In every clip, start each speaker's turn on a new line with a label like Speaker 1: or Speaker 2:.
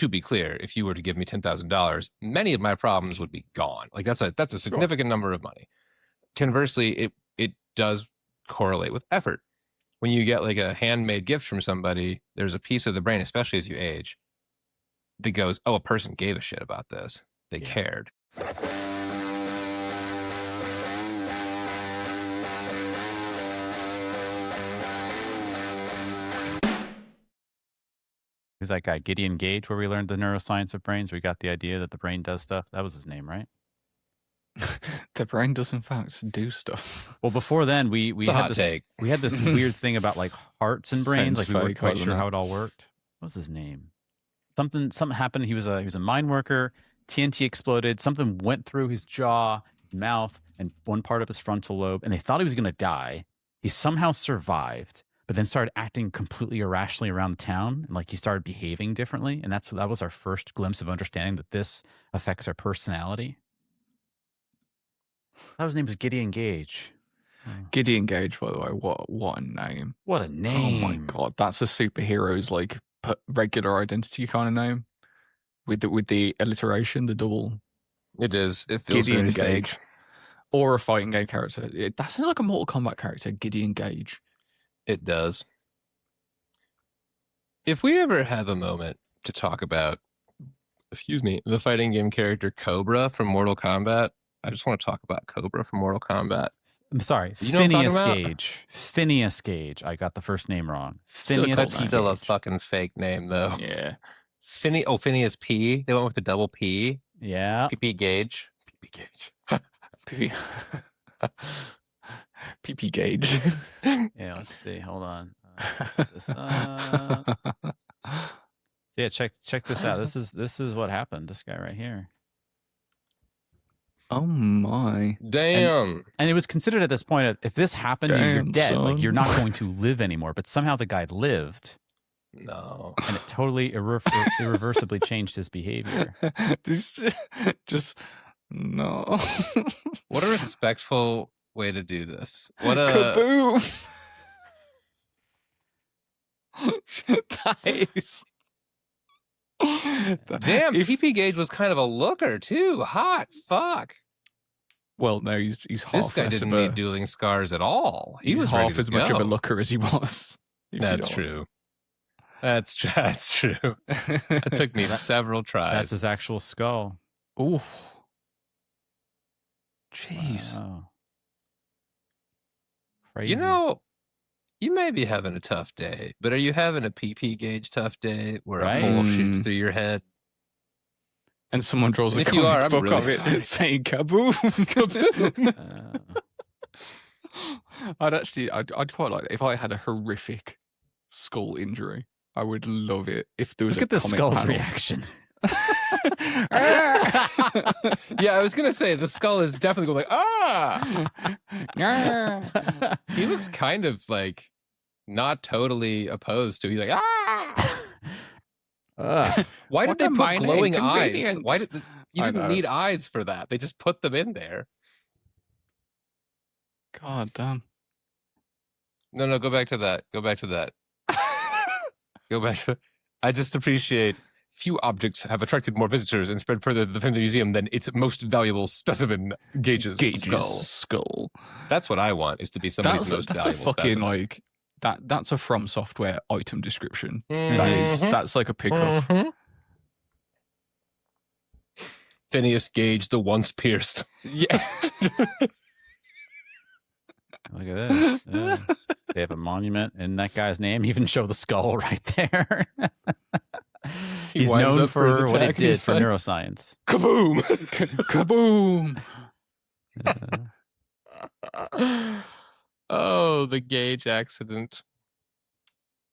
Speaker 1: to be clear, if you were to give me $10,000, many of my problems would be gone. Like that's a significant number of money. Conversely, it does correlate with effort. When you get like a handmade gift from somebody, there's a piece of the brain, especially as you age, that goes, oh, a person gave a shit about this. They cared.
Speaker 2: Who's that guy? Gideon Gage, where we learned the neuroscience of brains. We got the idea that the brain does stuff. That was his name, right?
Speaker 3: The brain does in fact do stuff.
Speaker 2: Well, before then, we had this weird thing about like hearts and brains.
Speaker 3: Sounds
Speaker 2: Like we weren't
Speaker 3: fake,
Speaker 2: quite
Speaker 3: doesn't
Speaker 2: sure
Speaker 3: it?
Speaker 2: how it all worked. What was his name? Something happened. He was a mine worker. TNT exploded. Something went through his jaw, his mouth, and one part of his frontal lobe. And they thought he was going to die. He somehow survived, but then started acting completely irrationally around the town. And like he started behaving differently. And that was our first glimpse of understanding that this affects our personality. That his name was Gideon Gage.
Speaker 3: Gideon Gage, by the way, what a name.
Speaker 2: What a name.
Speaker 3: Oh my god, that's a superhero's like regular identity kind of name. With the alliteration, the double.
Speaker 1: It is. It feels
Speaker 3: Gideon
Speaker 1: very
Speaker 3: Gage.
Speaker 1: fake.
Speaker 3: Or a fighting game character. That sounds like a Mortal Kombat character, Gideon Gage.
Speaker 1: It does. If we ever have a moment to talk about, the fighting game character Cobra from Mortal Kombat, I just want to talk about Cobra from Mortal Kombat.
Speaker 2: I'm sorry,
Speaker 1: You know what I'm
Speaker 2: Phineas
Speaker 1: talking about?
Speaker 2: Gage. Phineas Gage. I got the first name wrong. Phineas
Speaker 1: That's
Speaker 2: Gage.
Speaker 1: still a fucking fake name, though.
Speaker 3: Yeah.
Speaker 1: Phineas P. They went with the double P.
Speaker 2: Yeah.
Speaker 1: PP Gage.
Speaker 3: PP Gage. PP Gage.
Speaker 2: Yeah, let's see. Hold on. So yeah, check this out. This is what happened. This guy right here.
Speaker 3: Oh my.
Speaker 1: Damn.
Speaker 2: And it was considered at this point, if this happened, you're
Speaker 3: Damn,
Speaker 2: dead.
Speaker 3: son.
Speaker 2: Like you're not going to live anymore. But somehow the guy lived,
Speaker 1: No.
Speaker 2: and it totally irreversibly changed his behavior.
Speaker 3: Just no.
Speaker 1: What a respectful way to do this. What a
Speaker 3: Kaboom. Nice.
Speaker 1: damn. PP Gage was kind of a looker too. Hot fuck.
Speaker 3: Well, no, he's
Speaker 1: This
Speaker 3: half
Speaker 1: guy
Speaker 3: as
Speaker 1: didn't
Speaker 3: of a,
Speaker 1: need dueling scars at all. He
Speaker 3: he's
Speaker 1: was ready
Speaker 3: half
Speaker 1: to
Speaker 3: as much of a
Speaker 1: go.
Speaker 3: looker as he was. if you
Speaker 1: That's
Speaker 3: don't.
Speaker 1: true. That's true. It took me several tries.
Speaker 2: That's his actual skull.
Speaker 3: Ooh. Jeez.
Speaker 2: Wow. Crazy.
Speaker 1: You know, you may be having a tough day, but are you having a PP Gauge tough day where
Speaker 2: Right.
Speaker 1: a pole
Speaker 3: Mm.
Speaker 1: shoots through your head?
Speaker 3: And someone draws a
Speaker 1: If you
Speaker 3: comic
Speaker 1: are, I'm
Speaker 3: book
Speaker 1: really
Speaker 3: of it
Speaker 1: sorry.
Speaker 3: saying kaboom, kaboom. I'd quite like it. If I had a horrific skull injury, I would love it if there was
Speaker 2: Look
Speaker 3: a
Speaker 2: at the
Speaker 3: comic
Speaker 2: skull's
Speaker 3: panel.
Speaker 2: reaction.
Speaker 1: Yeah, I was gonna say the skull is definitely going like He looks kind of like not totally opposed to. He's like Why
Speaker 3: What
Speaker 1: did they
Speaker 3: a
Speaker 1: put
Speaker 3: minor
Speaker 1: glowing eyes?
Speaker 3: inconvenience.
Speaker 1: Why did you
Speaker 3: I
Speaker 1: didn't
Speaker 3: know.
Speaker 1: need eyes for that? They just put them in there.
Speaker 3: God damn.
Speaker 1: No, go back to that. Go back to that. Go back to. I just appreciate few objects have attracted more visitors and spread further from the museum than its most valuable specimen, Gage's skull. That's what I want, is to be somebody's most
Speaker 3: That's a
Speaker 1: valuable
Speaker 3: fucking
Speaker 1: specimen.
Speaker 3: like that's a From Software item description.
Speaker 1: Mhm.
Speaker 3: That's like a pickup.
Speaker 1: Mhm. Phineas Gage, the once pierced.
Speaker 3: Yeah.
Speaker 2: Look at this. Yeah. They have a monument in that guy's name. Even show the skull right there.
Speaker 1: He
Speaker 2: He's
Speaker 1: winds
Speaker 2: known
Speaker 1: up for his
Speaker 2: for what
Speaker 1: attack
Speaker 2: it
Speaker 1: and
Speaker 2: did
Speaker 1: he's
Speaker 2: for
Speaker 1: like,
Speaker 2: neuroscience.
Speaker 1: Kaboom!
Speaker 3: Kaboom.
Speaker 1: Oh, the Gage accident.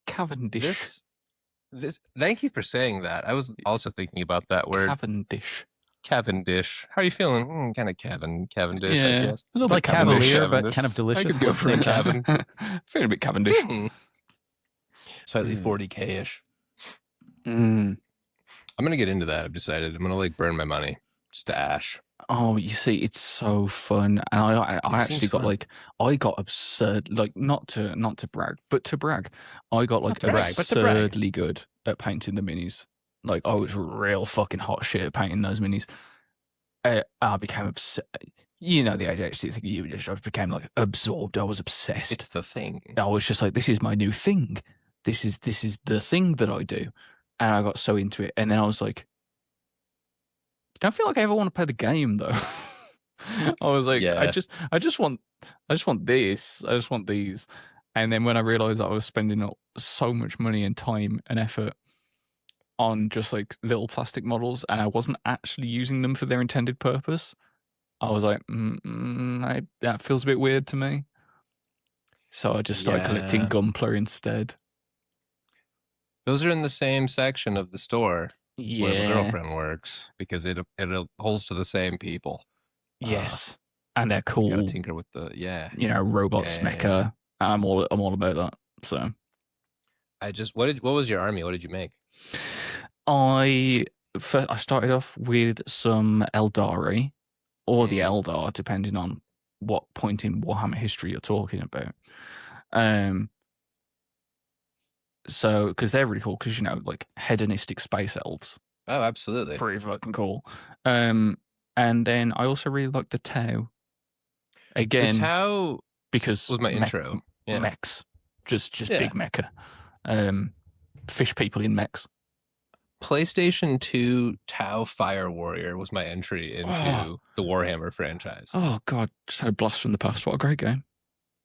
Speaker 3: Cavendish.
Speaker 1: This. Thank you for saying that. I was also thinking about that word,
Speaker 3: Cavendish.
Speaker 1: Cavendish. How are you feeling? Kind of Cavendish, I
Speaker 3: Yeah.
Speaker 1: guess.
Speaker 3: A little
Speaker 2: It's like
Speaker 3: bit Cavendish.
Speaker 2: Cavalier, but
Speaker 1: Cavendish.
Speaker 2: kind of
Speaker 1: I
Speaker 2: delicious.
Speaker 1: could go
Speaker 2: at the
Speaker 1: for a
Speaker 2: same time.
Speaker 1: Cavan.
Speaker 3: Feeling a bit Cavendish.
Speaker 1: Slightly 40K-ish.
Speaker 3: Mm.
Speaker 1: I'm going to get into that. I've decided. I'm going to like burn my money. Just to ash.
Speaker 3: Oh, you see, it's so fun, and I
Speaker 1: It
Speaker 3: actually
Speaker 1: seems
Speaker 3: got
Speaker 1: fun.
Speaker 3: I got absurd, like not to brag, but to brag. I got like
Speaker 2: Not to brag, but to brag.
Speaker 3: absurdly good at painting the minis. Like I was real fucking hot shit at painting those minis. I became obsessed. You know the ADHD thing. You just I became like absorbed. I was obsessed.
Speaker 1: It's the thing.
Speaker 3: I was just like, this is my new thing. This is the thing that I do, and I got so into it. And then I was like, I don't feel like I ever want to play the game though. I was like,
Speaker 1: Yeah.
Speaker 3: I just want this. I just want these. And then when I realized that I was spending so much money and time and effort on just like little plastic models, and I wasn't actually using them for their intended purpose, I was like, that feels a bit weird to me. So I just started collecting Gunpla instead.
Speaker 1: Those are in the same section of the store where my
Speaker 3: Yeah.
Speaker 1: girlfriend works, because it holds to the same people.
Speaker 3: Yes. And they're
Speaker 1: You
Speaker 3: cool.
Speaker 1: gotta tinker with the
Speaker 3: Robots, mecha. I'm all about that. So
Speaker 1: what was your army? What did you make?
Speaker 3: I started off with some Eldari or the Eldar, depending on what point in Warhammer history you're talking about. So because they're really cool, because like hedonistic space elves.
Speaker 1: Oh, absolutely.
Speaker 3: Pretty fucking cool. And then I also really like the Tau. Again,
Speaker 1: the Tau
Speaker 3: because
Speaker 1: was my intro. Yeah.
Speaker 3: Mechs, just big mecha. Fish people in mechs.
Speaker 1: PlayStation 2 Tau Fire Warrior was my entry into the Warhammer franchise.
Speaker 3: Oh god, just had a blast from the past. What a great game.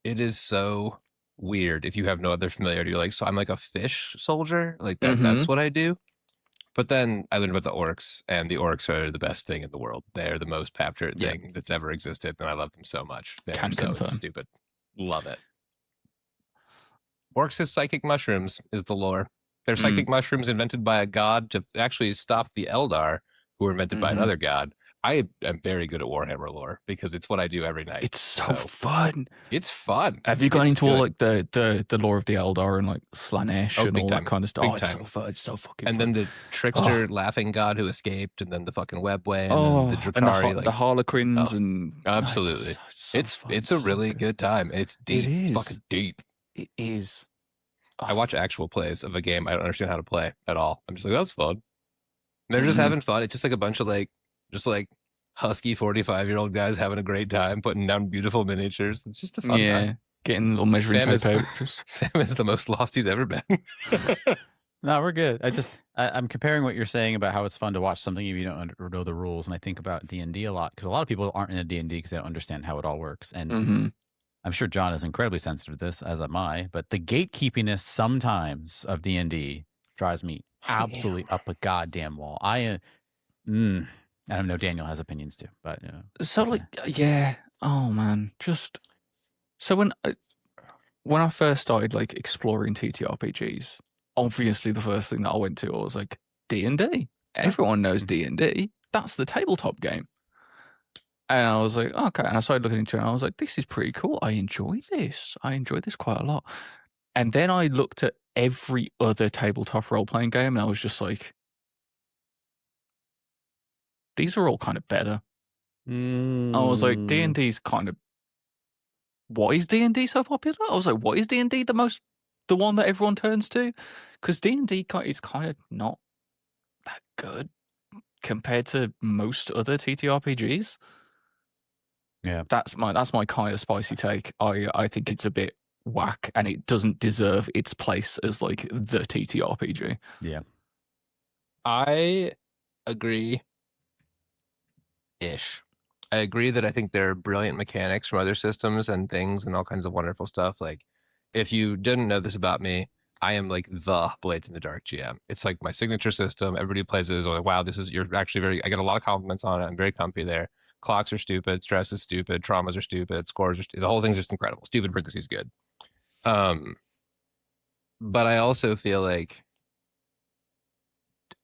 Speaker 1: It is so weird if you have no other familiarity. You're like, so I'm like a fish soldier? Like that's what I do? But then I learned about the orcs, and the orcs are the best thing in the world. They're the most captured thing that's ever existed, and I love them so much. They're
Speaker 3: Can
Speaker 1: so
Speaker 3: confirm.
Speaker 1: stupid. Love it. Orcs as psychic mushrooms is the lore. They're psychic mushrooms invented by a god to actually stop the Eldar, who were invented by another god. I am very good at Warhammer lore because it's what I do every night.
Speaker 3: It's so fun.
Speaker 1: It's fun.
Speaker 3: Have you gone into all like the lore of the Eldar and like Slanesh and all that kind of stuff?
Speaker 1: Big
Speaker 3: oh, it's
Speaker 1: time.
Speaker 3: so fun. It's so fucking
Speaker 1: and
Speaker 3: fun.
Speaker 1: then the trickster laughing god who escaped, and then the fucking webway, and then the
Speaker 3: and
Speaker 1: Drakari,
Speaker 3: the Harlequins and
Speaker 1: absolutely. It's a really good time. It's deep. It's fucking deep.
Speaker 3: It is.
Speaker 1: I watch actual plays of a game I don't understand how to play at all. I'm just like, that's fun. And they're just having fun. It's just like a bunch of like husky 45-year-old guys having a great time putting down beautiful miniatures. It's just a fun time.
Speaker 3: Getting little measuring tape out.
Speaker 1: Sam is the most lost he's ever been.
Speaker 2: No, we're good. I'm comparing what you're saying about how it's fun to watch something if you don't know the rules, and I think about D&D a lot, because a lot of people aren't in a D&D because they don't understand how it all works. And I'm sure John is incredibly sensitive to this, as am I, but the gatekeepiness sometimes of D&D drives me absolutely up a goddamn wall. I know Daniel has opinions too, but
Speaker 3: oh man, just so when I first started like exploring TTRPGs, obviously the first thing that I went to was like D&D. Everyone knows D&D. That's the tabletop game. And I was like, okay. And I started looking into it, and I was like, this is pretty cool. I enjoy this. I enjoy this quite a lot. And then I looked at every other tabletop role-playing game, and I was just like, these are all kind of better. I was like, D&D's kind of... Why is D&D so popular? I was like, what is D&D the one that everyone turns to? Because D&D is kind of not that good compared to most other TTRPGs.
Speaker 2: Yeah,
Speaker 3: that's my kind of spicy take. I think it's a bit whack, and it doesn't deserve its place as like the TTRPG.
Speaker 2: Yeah,
Speaker 1: I agree. I agree that I think there are brilliant mechanics from other systems and things and all kinds of wonderful stuff. Like, if you didn't know this about me, I am like the Blades in the Dark GM. It's like my signature system. Everybody plays it. Is like, wow, you're actually I get a lot of compliments on it. I'm very comfy there. Clocks are stupid. Stress is stupid. Traumas are stupid. Scores are stupid. The whole thing's just incredible. Stupid parentheses good. But I also feel like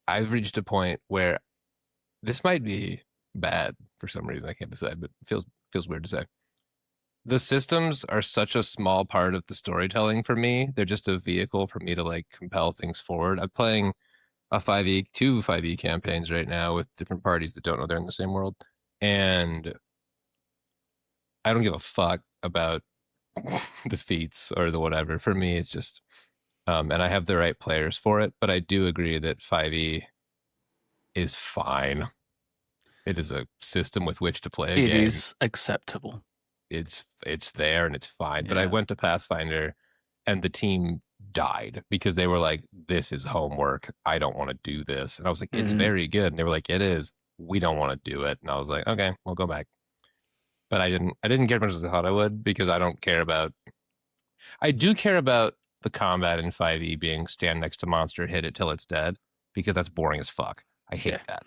Speaker 1: I've reached a point where this might be bad for some reason. I can't decide, but it feels weird to say. The systems are such a small part of the storytelling for me. They're just a vehicle for me to like compel things forward. I'm playing two 5e campaigns right now with different parties that don't know they're in the same world. And I don't give a fuck about the feats or the whatever. For me, it's just, and I have the right players for it. But I do agree that 5e is fine. It is a system with which to play a
Speaker 3: It
Speaker 1: game.
Speaker 3: is acceptable.
Speaker 1: It's there and it's fine. But I
Speaker 2: Yeah.
Speaker 1: went to Pathfinder and the team died because they were like, this is homework. I don't want to do this. And I was like, it's
Speaker 3: Mhm.
Speaker 1: very good. And they were like, it is. We don't want to do it. And I was like, okay, we'll go back. But I didn't get as much as I thought I would because I do care about the combat in 5e being stand next to monster, hit it till it's dead, because that's boring as fuck. I hate
Speaker 3: Yeah.
Speaker 1: that.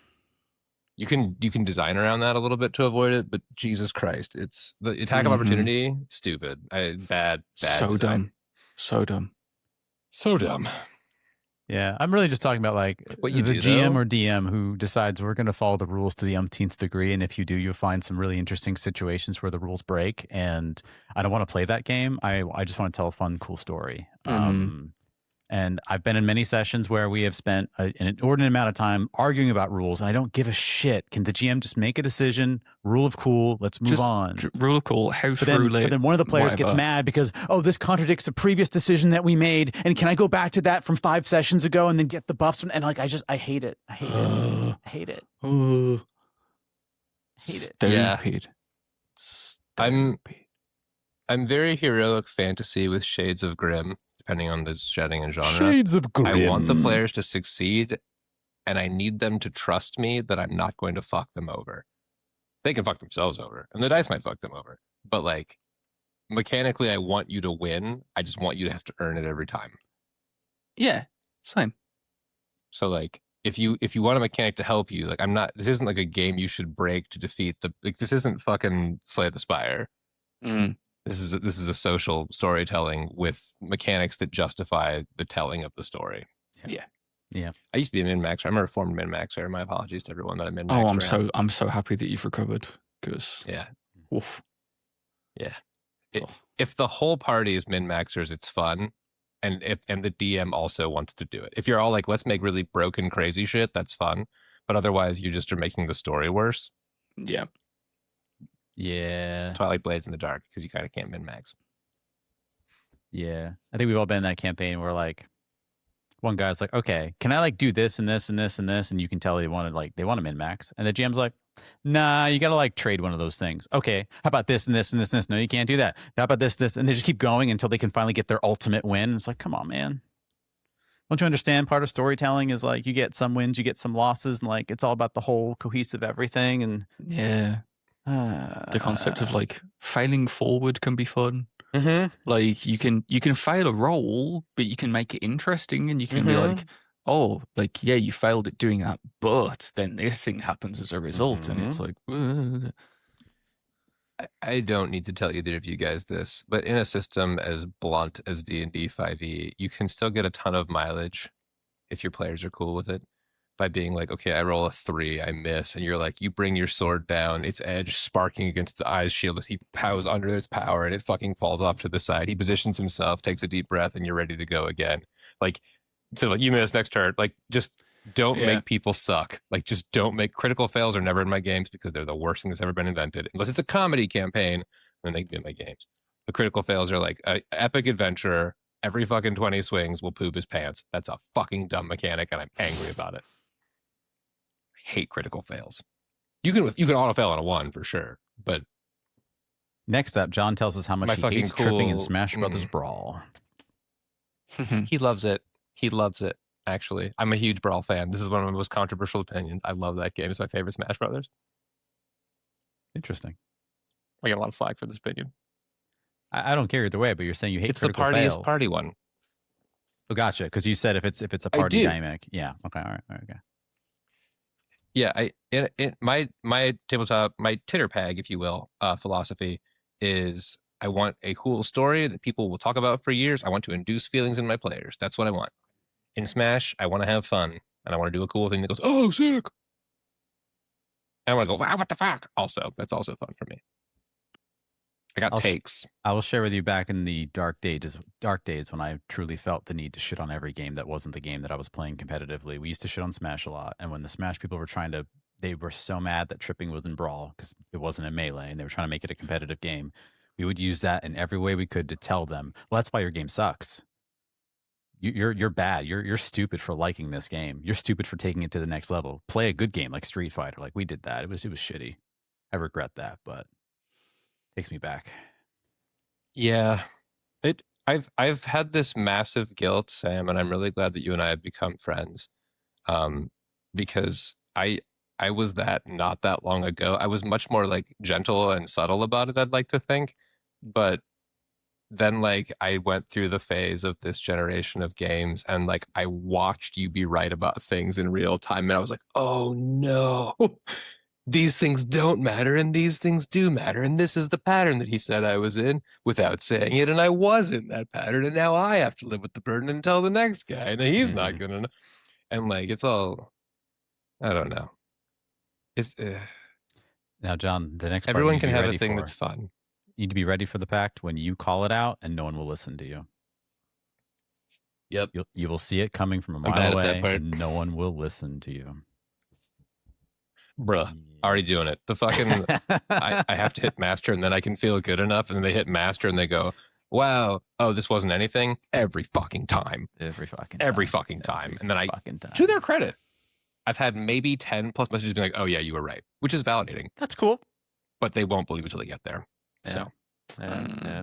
Speaker 1: You can design around that a little bit to avoid it, but Jesus Christ, it's the attack of
Speaker 3: Mhm.
Speaker 1: opportunity, stupid. Bad
Speaker 3: So
Speaker 1: design.
Speaker 3: dumb. So dumb.
Speaker 1: So dumb.
Speaker 2: Yeah, I'm really just talking about like
Speaker 1: What you
Speaker 2: the
Speaker 1: do,
Speaker 2: GM
Speaker 1: though?
Speaker 2: or DM who decides we're going to follow the rules to the umpteenth degree, and if you do, you'll find some really interesting situations where the rules break. And I don't want to play that game. I just want to tell a fun, cool story.
Speaker 3: Mhm.
Speaker 2: And I've been in many sessions where we have spent an inordinate amount of time arguing about rules, and I don't give a shit. Can the GM just make a decision? Rule of cool. Let's move on.
Speaker 3: Rule of cool, house
Speaker 2: But
Speaker 3: rule it.
Speaker 2: then one of the players gets
Speaker 3: whatever.
Speaker 2: mad because, oh, this contradicts a previous decision that we made. And can I go back to that from 5 sessions ago and then get the buffs? And like, I hate it. I hate it. I hate it.
Speaker 3: Uh,
Speaker 2: Hate it.
Speaker 1: Yeah.
Speaker 3: Stupid.
Speaker 1: I'm-
Speaker 3: Stupid.
Speaker 1: I'm very heroic fantasy with shades of grim, depending on the setting and genre.
Speaker 2: Shades of grim.
Speaker 1: I want the players to succeed, and I need them to trust me that I'm not going to fuck them over. They can fuck themselves over, and the dice might fuck them over. But like, mechanically, I want you to win. I just want you to have to earn it every time.
Speaker 3: Yeah, same.
Speaker 1: So like, if you want a mechanic to help you, like this isn't like a game you should break to defeat this isn't fucking Slay the Spire.
Speaker 3: Mm.
Speaker 1: This is a social storytelling with mechanics that justify the telling of the story.
Speaker 3: Yeah.
Speaker 2: Yeah.
Speaker 1: I used to be a min-maxer. I'm a reformed min-maxer. My apologies to everyone that I min-maxed
Speaker 3: Oh,
Speaker 1: around.
Speaker 3: I'm so happy that you've recovered because
Speaker 1: Yeah.
Speaker 3: oof.
Speaker 1: If the whole party is min-maxers, it's fun. And the DM also wants to do it. If you're all like, let's make really broken, crazy shit, that's fun. But otherwise, you just are making the story worse.
Speaker 3: Yeah.
Speaker 2: Yeah.
Speaker 1: That's why I like Blades in the Dark, because you kind of can't min-max.
Speaker 2: Yeah. I think we've all been in that campaign where like one guy's like, okay, can I like do this and this and this and this? And you can tell they want to min-max. And the GM's like, nah, you got to like trade one of those things. Okay, how about this and this and this and this? No, you can't do that. How about this? And they just keep going until they can finally get their ultimate win. It's like, come on, man. Don't you understand? Part of storytelling is like you get some wins, you get some losses, and like it's all about the whole cohesive everything. And
Speaker 3: Yeah. The concept of like failing forward can be fun. Like you can fail a roll, but you can make it interesting, and you can be like, oh, like yeah, you failed at doing that, but then this thing happens as a result, and it's like,
Speaker 1: I don't need to tell either of you guys this, but in a system as blunt as D&D 5e, you can still get a ton of mileage if your players are cool with it by being like, okay, I roll a 3, I miss, and you're like, you bring your sword down, its edge sparking against the eye's shield as he pows under its power, and it fucking falls off to the side. He positions himself, takes a deep breath, and you're ready to go again. Like, so like, you miss next turn. Like, just don't
Speaker 3: Yeah.
Speaker 1: make people suck. Like, just don't make critical fails are never in my games because they're the worst thing that's ever been invented. Unless it's a comedy campaign, then they can be in my games. The critical fails are like an epic adventurer. Every fucking 20 swings will poop his pants. That's a fucking dumb mechanic, and I'm angry about it. I hate critical fails. You can auto fail on a 1 for sure, but
Speaker 2: next up, John tells us how much
Speaker 1: My
Speaker 2: he
Speaker 1: fucking
Speaker 2: hates tripping in
Speaker 1: cool-
Speaker 2: Smash Brothers Brawl.
Speaker 1: he loves it. He loves it. Actually, I'm a huge Brawl fan. This is one of my most controversial opinions. I love that game. It's my favorite Smash Brothers.
Speaker 2: Interesting.
Speaker 1: I get a lot of flack for this opinion.
Speaker 2: I don't care either way, but you're saying you hate
Speaker 1: It's the
Speaker 2: critical
Speaker 1: partiest
Speaker 2: fails.
Speaker 1: party one.
Speaker 2: Oh, gotcha. Because you said if it's a
Speaker 1: I
Speaker 2: party
Speaker 1: do.
Speaker 2: dynamic. Yeah. Okay. All right. Okay.
Speaker 1: Yeah, my tabletop, my titter peg, if you will, philosophy is I want a cool story that people will talk about for years. I want to induce feelings in my players. That's what I want. In Smash, I want to have fun, and I want to do a cool thing that goes, oh, sick. And I want to go, wow, what the fuck? Also, that's also fun for me. I got
Speaker 2: I'll sh-
Speaker 1: takes.
Speaker 2: I will share with you back in the dark days when I truly felt the need to shit on every game that wasn't the game that I was playing competitively. We used to shit on Smash a lot, and when the Smash people were they were so mad that tripping was in Brawl because it wasn't in Melee, and they were trying to make it a competitive game. We would use that in every way we could to tell them, well, that's why your game sucks. You're bad. You're stupid for liking this game. You're stupid for taking it to the next level. Play a good game like Street Fighter. Like we did that. It was shitty. I regret that, but it takes me back.
Speaker 1: Yeah. I've had this massive guilt, Sam, and I'm really glad that you and I have become friends. Because I was that not that long ago. I was much more like gentle and subtle about it, I'd like to think. But then like I went through the phase of this generation of games, and like I watched you be right about things in real time, and I was like, oh no. These things don't matter and these things do matter, and this is the pattern that he said I was in without saying it, and I was in that pattern, and now I have to live with the burden and tell the next guy, and he's not gonna know. And like it's all, I don't know. It's
Speaker 2: Now, John, the next part
Speaker 1: everyone
Speaker 2: you need
Speaker 1: can
Speaker 2: to be
Speaker 1: have a
Speaker 2: ready
Speaker 1: thing
Speaker 2: for.
Speaker 1: that's fun.
Speaker 2: You need to be ready for the fact when you call it out and no one will listen to you.
Speaker 1: Yep.
Speaker 2: You will see it coming from a
Speaker 1: I'm bad
Speaker 2: mile
Speaker 1: at that
Speaker 2: away,
Speaker 1: part.
Speaker 2: and no one will listen to you.
Speaker 1: Bruh, already doing it. The fucking I have to hit master, and then I can feel good enough, and then they hit master and they go, wow, oh, this wasn't anything. Every fucking time.
Speaker 2: Every fucking
Speaker 1: time. And then
Speaker 2: fucking time.
Speaker 1: to their credit, I've had maybe 10 plus messages being like, oh yeah, you were right, which is validating,
Speaker 2: That's cool.
Speaker 1: but they won't believe it till they get there. So
Speaker 2: Yeah.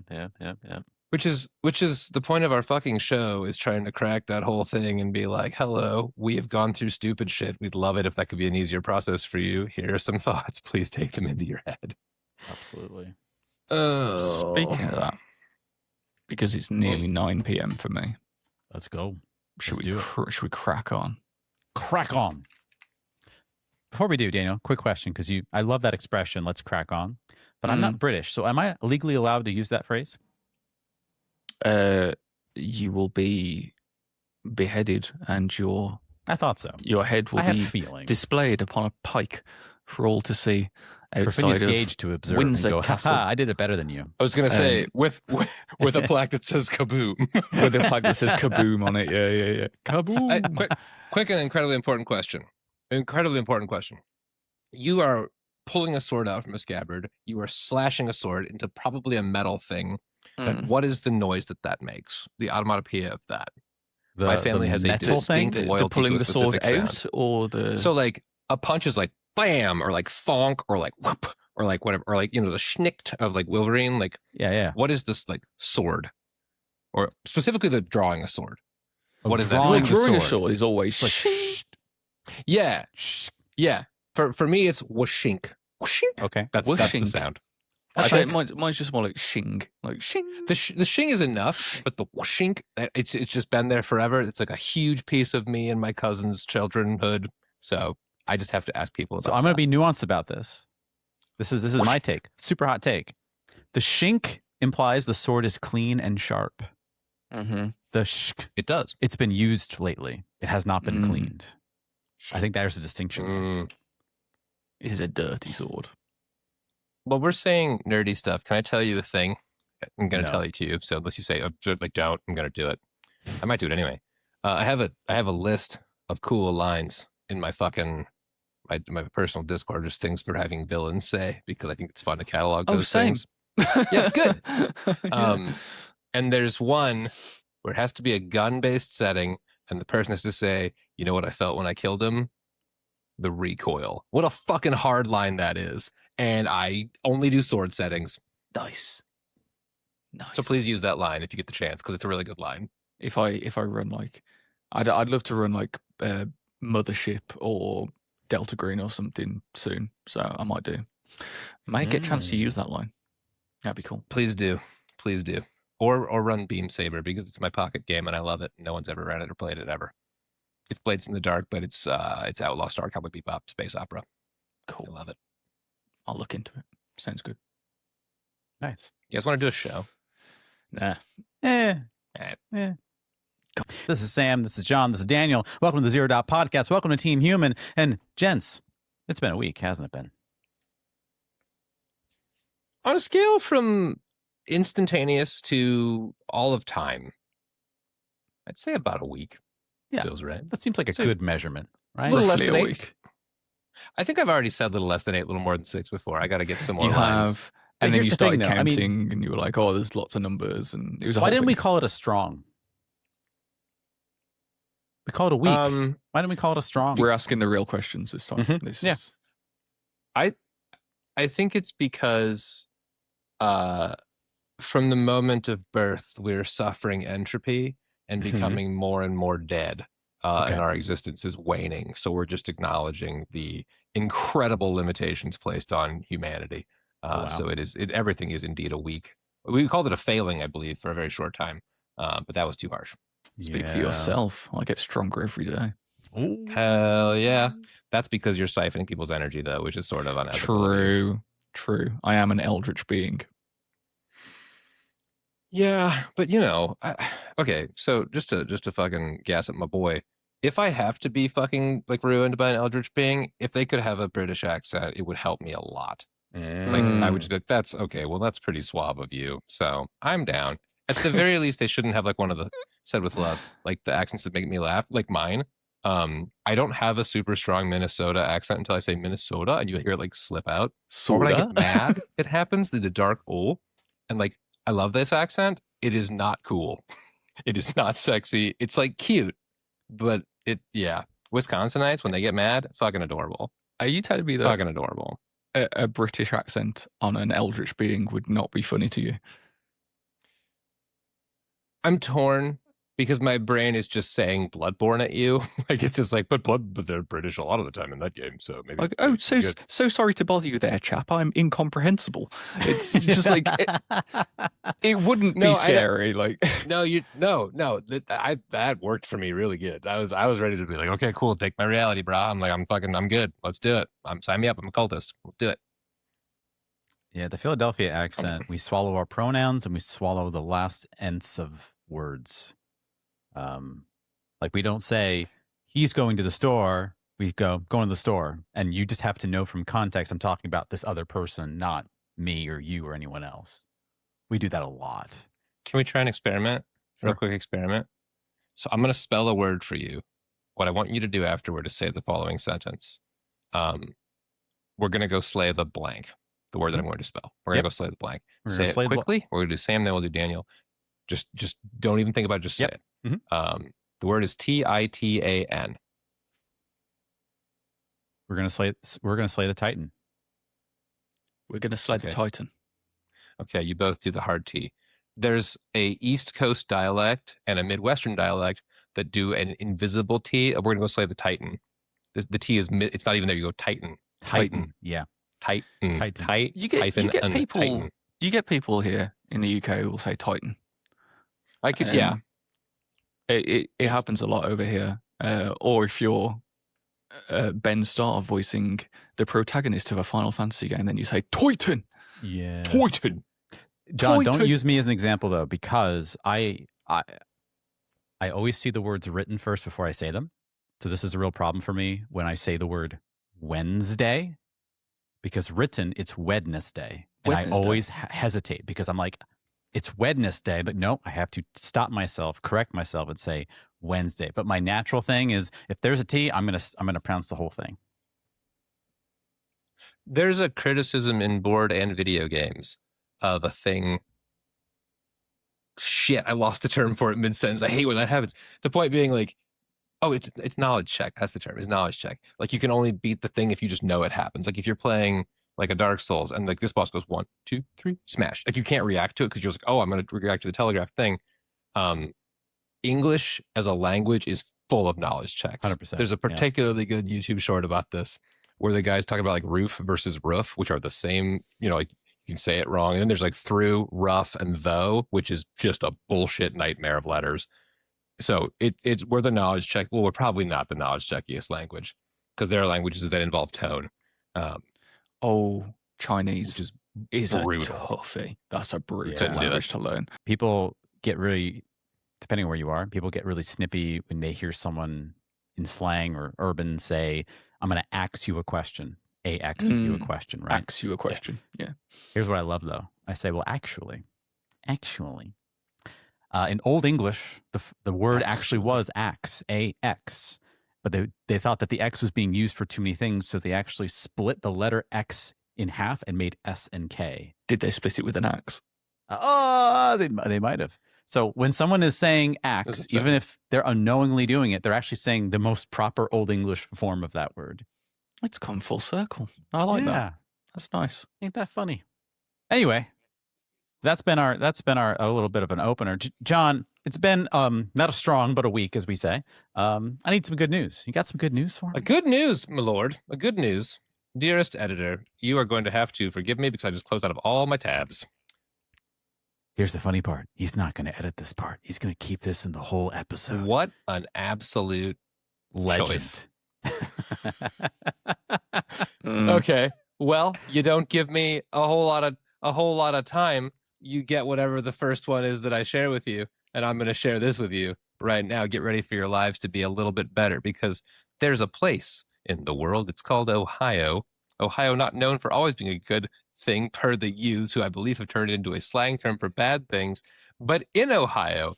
Speaker 1: which is the point of our fucking show, is trying to crack that whole thing and be like, hello, we have gone through stupid shit. We'd love it if that could be an easier process for you. Here are some thoughts. Please take them into your head.
Speaker 2: Absolutely.
Speaker 1: Oh.
Speaker 3: Speaking of that, because it's nearly 9 p.m. for me,
Speaker 2: Let's go.
Speaker 3: should
Speaker 2: Let's do it.
Speaker 3: we crack on?
Speaker 2: Crack on. Before we do, Daniel, quick question, because I love that expression, let's crack on. But I'm not British, so am I legally allowed to use that phrase?
Speaker 3: You will be beheaded, and
Speaker 2: I thought so.
Speaker 3: your head will
Speaker 2: I had a
Speaker 3: be
Speaker 2: feeling.
Speaker 3: displayed upon a pike for all to see
Speaker 2: For
Speaker 3: outside
Speaker 2: Phineas
Speaker 3: of
Speaker 2: Gage to observe
Speaker 3: Windsor
Speaker 2: and go,
Speaker 3: Castle.
Speaker 2: haha, I did it better than you.
Speaker 1: I was going to say, with a plaque that says kaboom.
Speaker 3: with a flag that says kaboom on it. Yeah. Kaboom.
Speaker 1: Quick and incredibly important question. You are pulling a sword out from a scabbard. You are slashing a sword into probably a metal thing. And what is the noise that makes? The onomatopoeia of that. My family has a
Speaker 2: metal thing?
Speaker 1: distinct loyalty
Speaker 3: pulling
Speaker 1: to a
Speaker 3: the sword
Speaker 1: specific
Speaker 3: out,
Speaker 1: sound.
Speaker 3: or the
Speaker 1: So like a punch is like bam, or like thonk, or like whoop, or like whatever, or like, the schnicked of like Wolverine. Like,
Speaker 2: Yeah.
Speaker 1: what is this like sword? Or specifically the drawing a sword. What is that?
Speaker 2: drawing
Speaker 3: drawing
Speaker 2: the
Speaker 3: a
Speaker 2: sword.
Speaker 3: sword is always
Speaker 2: Like,
Speaker 3: shing.
Speaker 1: Yeah. Yeah. For me, it's whooshink. Whooshink.
Speaker 2: Okay.
Speaker 1: That's the
Speaker 3: Whooshink.
Speaker 1: sound.
Speaker 3: I
Speaker 1: I
Speaker 3: think
Speaker 1: think
Speaker 3: mine's just more like shing, like shing.
Speaker 1: the shing is enough, but the whooshink, it's just been there forever. It's like a huge piece of me and my cousin's childrenhood. So I just have to ask people about
Speaker 2: So I'm going to
Speaker 1: that.
Speaker 2: be nuanced about this. This is my take. Super hot take. The shink implies the sword is clean and sharp.
Speaker 3: Mm-hmm.
Speaker 2: The shk,
Speaker 1: It does.
Speaker 2: it's been used lately. It has not been
Speaker 3: Mm.
Speaker 2: cleaned. I think there's a distinction.
Speaker 1: Mm.
Speaker 3: Is it a dirty sword?
Speaker 1: Well, we're saying nerdy stuff. Can I tell you a thing? I'm going to
Speaker 2: No.
Speaker 1: tell it to you. So unless you say, like, don't, I'm going to do it. I might do it anyway. I have a list of cool lines in my fucking my personal Discord, just things for having villains say, because I think it's fun to catalog those
Speaker 3: same.
Speaker 1: things. Yeah, good.
Speaker 3: Yeah.
Speaker 1: And there's one where it has to be a gun-based setting, and the person has to say, you know what I felt when I killed him? The recoil. What a fucking hard line that is. And I only do sword settings.
Speaker 3: Nice.
Speaker 1: So please use that line if you get the chance, because it's a really good line.
Speaker 3: If I run like, I'd love to run like Mothership or Delta Green or something soon. So I might do. Might get a chance to use that line. That'd be cool.
Speaker 1: Please do. Please do. Or run Beam Saber, because it's my pocket game and I love it. No one's ever ran it or played it ever. It's Blades in the Dark, but it's Outlaw Star Cowboy Bebop space opera.
Speaker 3: Cool.
Speaker 1: I love it.
Speaker 3: I'll look into it. Sounds good.
Speaker 2: Nice.
Speaker 1: You guys want to do a show?
Speaker 3: Nah.
Speaker 2: Eh.
Speaker 1: Eh.
Speaker 2: This is Sam. This is John. This is Daniel. Welcome to the Zero Dot Podcast. Welcome to Team Human. And gents, it's been a week, hasn't it been?
Speaker 1: On a scale from instantaneous to all of time, I'd say about a week.
Speaker 2: Yeah.
Speaker 1: Feels right.
Speaker 2: That seems like a
Speaker 1: So-
Speaker 2: good measurement, right?
Speaker 1: Little less
Speaker 3: Roughly
Speaker 1: than
Speaker 3: a
Speaker 1: 8.
Speaker 3: week.
Speaker 1: I think I've already said a little less than 8, a little more than 6 before. I got to get some more
Speaker 3: You
Speaker 1: lines.
Speaker 3: have.
Speaker 2: But
Speaker 3: And then
Speaker 2: here's
Speaker 3: you
Speaker 2: the thing,
Speaker 3: started
Speaker 2: though. I mean-
Speaker 3: counting, and you were like, "Oh, there's lots of numbers," and it was a
Speaker 2: Why
Speaker 3: whole
Speaker 2: didn't we
Speaker 3: thing.
Speaker 2: call it a strong? Why
Speaker 3: whole
Speaker 2: didn't we
Speaker 3: thing.
Speaker 2: call it a strong? We call it a weak.
Speaker 1: Um,
Speaker 2: Why don't we call it a strong?
Speaker 3: We're asking the real questions this time.
Speaker 2: Mhm.
Speaker 3: This
Speaker 2: Yeah.
Speaker 3: is
Speaker 1: I think it's because from the moment of birth, we're suffering entropy and
Speaker 2: Mhm.
Speaker 1: becoming more and more dead,
Speaker 2: Okay.
Speaker 1: and our existence is waning. So we're just acknowledging the incredible limitations placed on humanity.
Speaker 2: Wow.
Speaker 1: So everything is indeed a weak. We called it a failing, I believe, for a very short time, but that was too harsh.
Speaker 3: speak for yourself. I get stronger every day.
Speaker 2: Ooh.
Speaker 1: Hell yeah. That's because you're siphoning people's energy, though, which is sort of unethical. of you.
Speaker 3: True. I am an eldritch being.
Speaker 1: Yeah, but okay. So just to fucking gas up my boy, if I have to be fucking like ruined by an eldritch being, if they could have a British accent, it would help me a lot. Like I would just be like, that's okay. Well, that's pretty suave of you. So I'm down. At the very least, they shouldn't have like one of the said with love, like the accents that make me laugh, like mine. I don't have a super strong Minnesota accent until I say Minnesota, and you hear it like slip out. Or when I get mad, it happens. The dark O, and like I love this accent. It is not cool. It is not sexy. It's like cute, but Wisconsinites when they get mad, fucking adorable.
Speaker 3: Are you telling me that
Speaker 1: Fucking adorable.
Speaker 3: a British accent on an eldritch being would not be funny to you?
Speaker 1: I'm torn because my brain is just saying Bloodborne at you. Like it's just like, but they're British a lot of the time in that game, so maybe.
Speaker 3: Like, oh, so sorry to bother you there, chap. I'm incomprehensible. It's just like it wouldn't be scary. Like
Speaker 1: no. That worked for me really good. I was ready to be like, okay, cool, take my reality, bro. I'm good. Let's do it. Sign me up. I'm a cultist. Let's do it.
Speaker 2: Yeah, the Philadelphia accent, we swallow our pronouns and we swallow the last nths of words. Like we don't say, he's going to the store. We go, going to the store. And you just have to know from context, I'm talking about this other person, not me or you or anyone else. We do that a lot.
Speaker 1: Can we try an experiment?
Speaker 2: Sure.
Speaker 1: Real quick experiment. So I'm going to spell a word for you. What I want you to do afterward is say the following sentence. We're going to go slay the blank. The word that I'm going to spell. We're going to go slay the blank. Say it quickly. We're going to do Sam, then we'll do Daniel. Just don't even think about it. Just say it.
Speaker 2: Mm-hmm.
Speaker 1: The word is Titan.
Speaker 2: We're going to slay the Titan.
Speaker 3: We're going to slay the Titan.
Speaker 1: Okay, you both do the hard T. There's a East Coast dialect and a Midwestern dialect that do an invisible T. We're going to go slay the Titan. The T is it's not even there. You go Titan.
Speaker 2: Yeah.
Speaker 1: Titan.
Speaker 3: You get people here in the UK who will say Titan.
Speaker 1: I could,
Speaker 3: It happens a lot over here. Or if you're Ben Starr voicing the protagonist of a Final Fantasy game, then you say Titan.
Speaker 2: Yeah.
Speaker 3: Titan.
Speaker 2: John, don't use me as an example though, because I always see the words written first before I say them. So this is a real problem for me when I say the word Wednesday, because written it's Wednesday, and I always hesitate because I'm like, it's Wednesday, but no, I have to stop myself, correct myself, and say Wednesday. But my natural thing is, if there's a T, I'm gonna pronounce the whole thing.
Speaker 1: There's a criticism in board and video games of a thing. Shit, I lost the term for it mid-sentence. I hate when that happens. The point being like, oh, it's knowledge check. That's the term, is knowledge check. Like you can only beat the thing if you just know it happens. Like if you're playing like a Dark Souls and like this boss goes 1, 2, 3, smash. Like you can't react to it because you're like, oh, I'm going to react to the telegraph thing. English as a language is full of knowledge checks.
Speaker 2: 100%.
Speaker 1: There's a particularly good YouTube short about this where the guy's talking about like roof versus roof, which are the same, like you can say it wrong. And then there's like through, rough, and though, which is just a bullshit nightmare of letters. So we're the knowledge check. Well, we're probably not the knowledge checkiest language because there are languages that involve tone.
Speaker 3: Chinese is
Speaker 1: brutal.
Speaker 3: A toughie. That's a brutal language to learn.
Speaker 2: People get really, depending on where you are, people get really snippy when they hear someone in slang or urban say, I'm going to ask you a question. Ask you a question, right?
Speaker 3: Ask you a question, yeah.
Speaker 2: Here's what I love, though. I say, well, actually. In Old English, the word actually was ax, A-X. But they thought that the X was being used for too many things, so they actually split the letter X in half and made S and K.
Speaker 3: Did they split it with an axe?
Speaker 2: They might have. So when someone is saying axe,
Speaker 1: Doesn't
Speaker 2: even
Speaker 1: sound-
Speaker 2: if they're unknowingly doing it, they're actually saying the most proper Old English form of that word.
Speaker 3: It's come full circle. I like that. That's nice.
Speaker 2: Ain't that funny? Anyway, that's been our a little bit of an opener. John, it's been not a strong but a week, as we say. I need some good news. You got some good news for me?
Speaker 1: A good news, my lord. A good news. Dearest editor, you are going to have to forgive me because I just closed out of all my tabs.
Speaker 2: Here's the funny part. He's not going to edit this part. He's going to keep this in the whole episode.
Speaker 1: What an absolute
Speaker 2: Legend.
Speaker 1: choice. Okay. Well, you don't give me a whole lot of time. You get whatever the first one is that I share with you, and I'm going to share this with you right now. Get ready for your lives to be a little bit better, because there's a place in the world. It's called Ohio. Ohio, not known for always being a good thing per the youths, who I believe have turned it into a slang term for bad things. But in Ohio,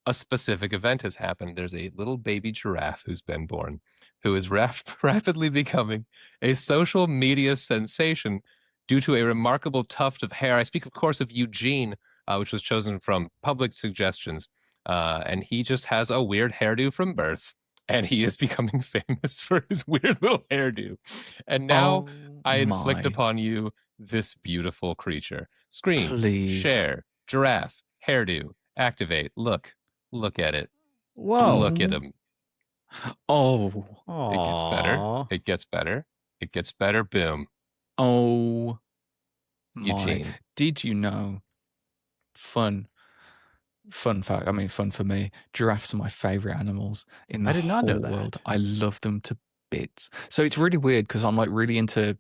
Speaker 1: a specific event has happened. There's a little baby giraffe who's been born, who is rapidly becoming a social media sensation due to a remarkable tuft of hair. I speak, of course, of Eugene, which was chosen from public suggestions. And he just has a weird hairdo from birth. And he is becoming famous for his weird little hairdo. And now I inflict upon you this beautiful creature. Screen,
Speaker 3: Please.
Speaker 1: share, giraffe, hairdo, activate, look at it.
Speaker 2: Whoa.
Speaker 1: Look at him.
Speaker 3: Oh.
Speaker 1: It gets better. It gets better. It gets better. Boom.
Speaker 3: Oh.
Speaker 1: Eugene.
Speaker 3: Did you know? Fun fact. I mean, fun for me. Giraffes are my favorite animals in the
Speaker 2: I did not know
Speaker 3: whole
Speaker 2: that.
Speaker 3: world. I love them to bits. So it's really weird because I'm really into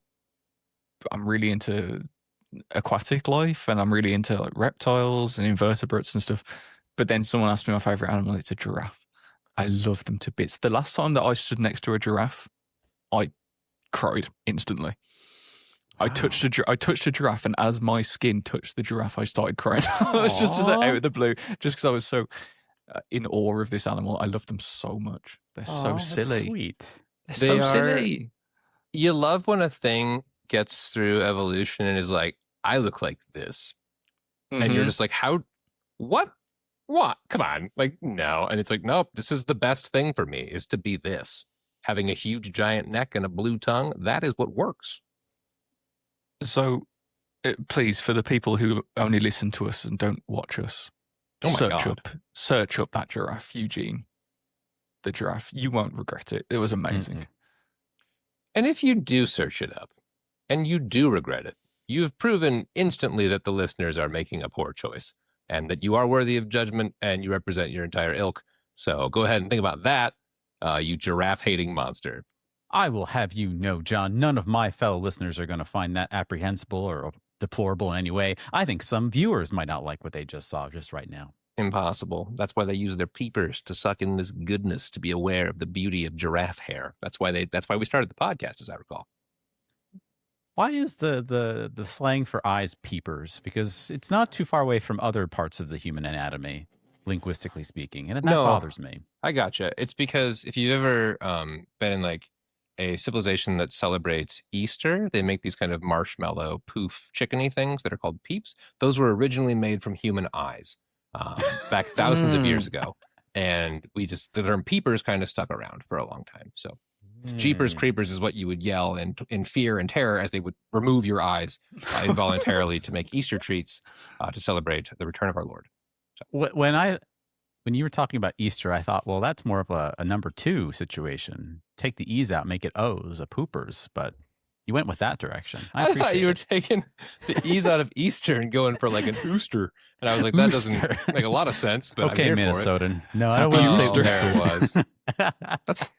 Speaker 3: aquatic life, and I'm really into like reptiles and invertebrates and stuff. But then someone asked me my favorite animal. It's a giraffe. I love them to bits. The last time that I stood next to a giraffe, I cried instantly.
Speaker 2: Wow.
Speaker 3: I touched a giraffe, and as my skin touched the giraffe, I started crying. I was just out of the blue, just because I was so in awe of this animal. I love them so much. They're so silly.
Speaker 2: Sweet.
Speaker 3: They're
Speaker 1: They
Speaker 3: so
Speaker 1: are-
Speaker 3: silly.
Speaker 1: You love when a thing gets through evolution and is like, I look like this. And you're just like, how? What? Come on. Like, no. And it's like, nope, this is the best thing for me, is to be this. Having a huge giant neck and a blue tongue, that is what works.
Speaker 3: So, please, for the people who only listen to us and don't watch us,
Speaker 1: Oh my God.
Speaker 3: search up that giraffe, Eugene. The giraffe. You won't regret it. It was amazing.
Speaker 2: Mm-mm.
Speaker 1: And if you do search it up and you do regret it, you've proven instantly that the listeners are making a poor choice and that you are worthy of judgment and you represent your entire ilk. So go ahead and think about that, you giraffe-hating monster.
Speaker 2: I will have you know, John, none of my fellow listeners are going to find that apprehensible or deplorable in any way. I think some viewers might not like what they just saw just right now.
Speaker 1: Impossible. That's why they use their peepers to suck in this goodness, to be aware of the beauty of giraffe hair. That's why we started the podcast, as I recall.
Speaker 2: Why is the slang for eyes peepers? Because it's not too far away from other parts of the human anatomy, linguistically speaking, and that
Speaker 1: No.
Speaker 2: bothers me.
Speaker 1: I gotcha. It's because if you've ever been in like a civilization that celebrates Easter, they make these kind of marshmallow poof chickeny things that are called peeps. Those were originally made from human eyes back thousands of years ago. And the term peepers kind of stuck around for a long time. So Jeepers Creepers is what you would yell in fear and terror as they would remove your eyes involuntarily to make Easter treats to celebrate the return of our Lord.
Speaker 2: When you were talking about Easter, I thought, well, that's more of a number two situation. Take the E's out, make it O's, a poopers. But you went with that direction. I
Speaker 1: thought you were taking the E's out of Easter and going for like an Ooster. And I was like, that doesn't make a lot of sense, but
Speaker 2: okay,
Speaker 1: I'm here for it.
Speaker 2: Minnesotan. No, I don't
Speaker 1: Happy
Speaker 2: want to say
Speaker 1: Easter.
Speaker 2: Ooster.
Speaker 1: There it was. That's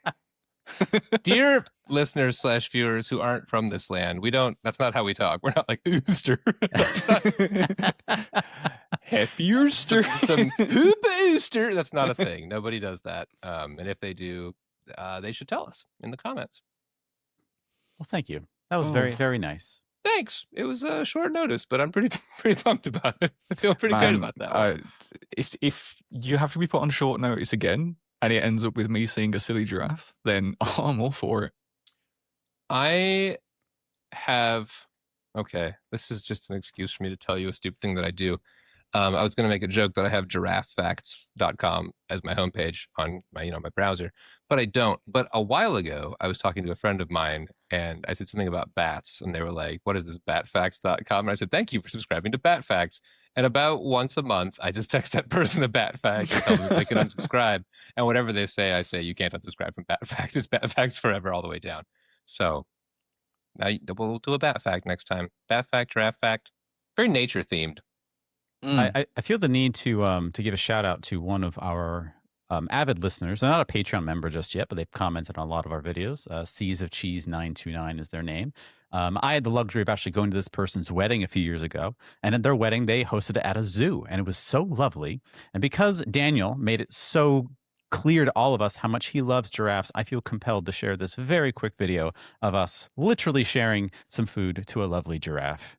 Speaker 1: dear listeners / viewers who aren't from this land. That's not how we talk. We're not like Ooster.
Speaker 3: Happy Easter.
Speaker 1: Some hoop Ooster. That's not a thing. Nobody does that. And if they do, they should tell us in the comments.
Speaker 2: Well, thank you. That was very, very nice.
Speaker 1: Thanks. It was a short notice, but I'm pretty pumped about it. I feel pretty good about that one.
Speaker 3: If you have to be put on short notice again, and it ends up with me seeing a silly giraffe, then I'm all for it.
Speaker 1: Okay, this is just an excuse for me to tell you a stupid thing that I do. I was going to make a joke that I have giraffefacts.com as my homepage on my, my browser, but I don't. But a while ago, I was talking to a friend of mine and I said something about bats and they were like, what is this batfacts.com? And I said, thank you for subscribing to Batfacts. And about once a month, I just text that person a bat fact and tell them they can unsubscribe. And whatever they say, I say, you can't unsubscribe from Batfacts. It's Batfacts forever all the way down. So now we'll do a bat fact next time. Bat fact, giraffe fact, very nature themed.
Speaker 2: I feel the need to give a shout out to one of our avid listeners. They're not a Patreon member just yet, but they've commented on a lot of our videos. Seas of Cheese 929 is their name. I had the luxury of actually going to this person's wedding a few years ago, and at their wedding, they hosted it at a zoo, and it was so lovely. And because Daniel made it so clear to all of us how much he loves giraffes, I feel compelled to share this very quick video of us literally sharing some food to a lovely giraffe.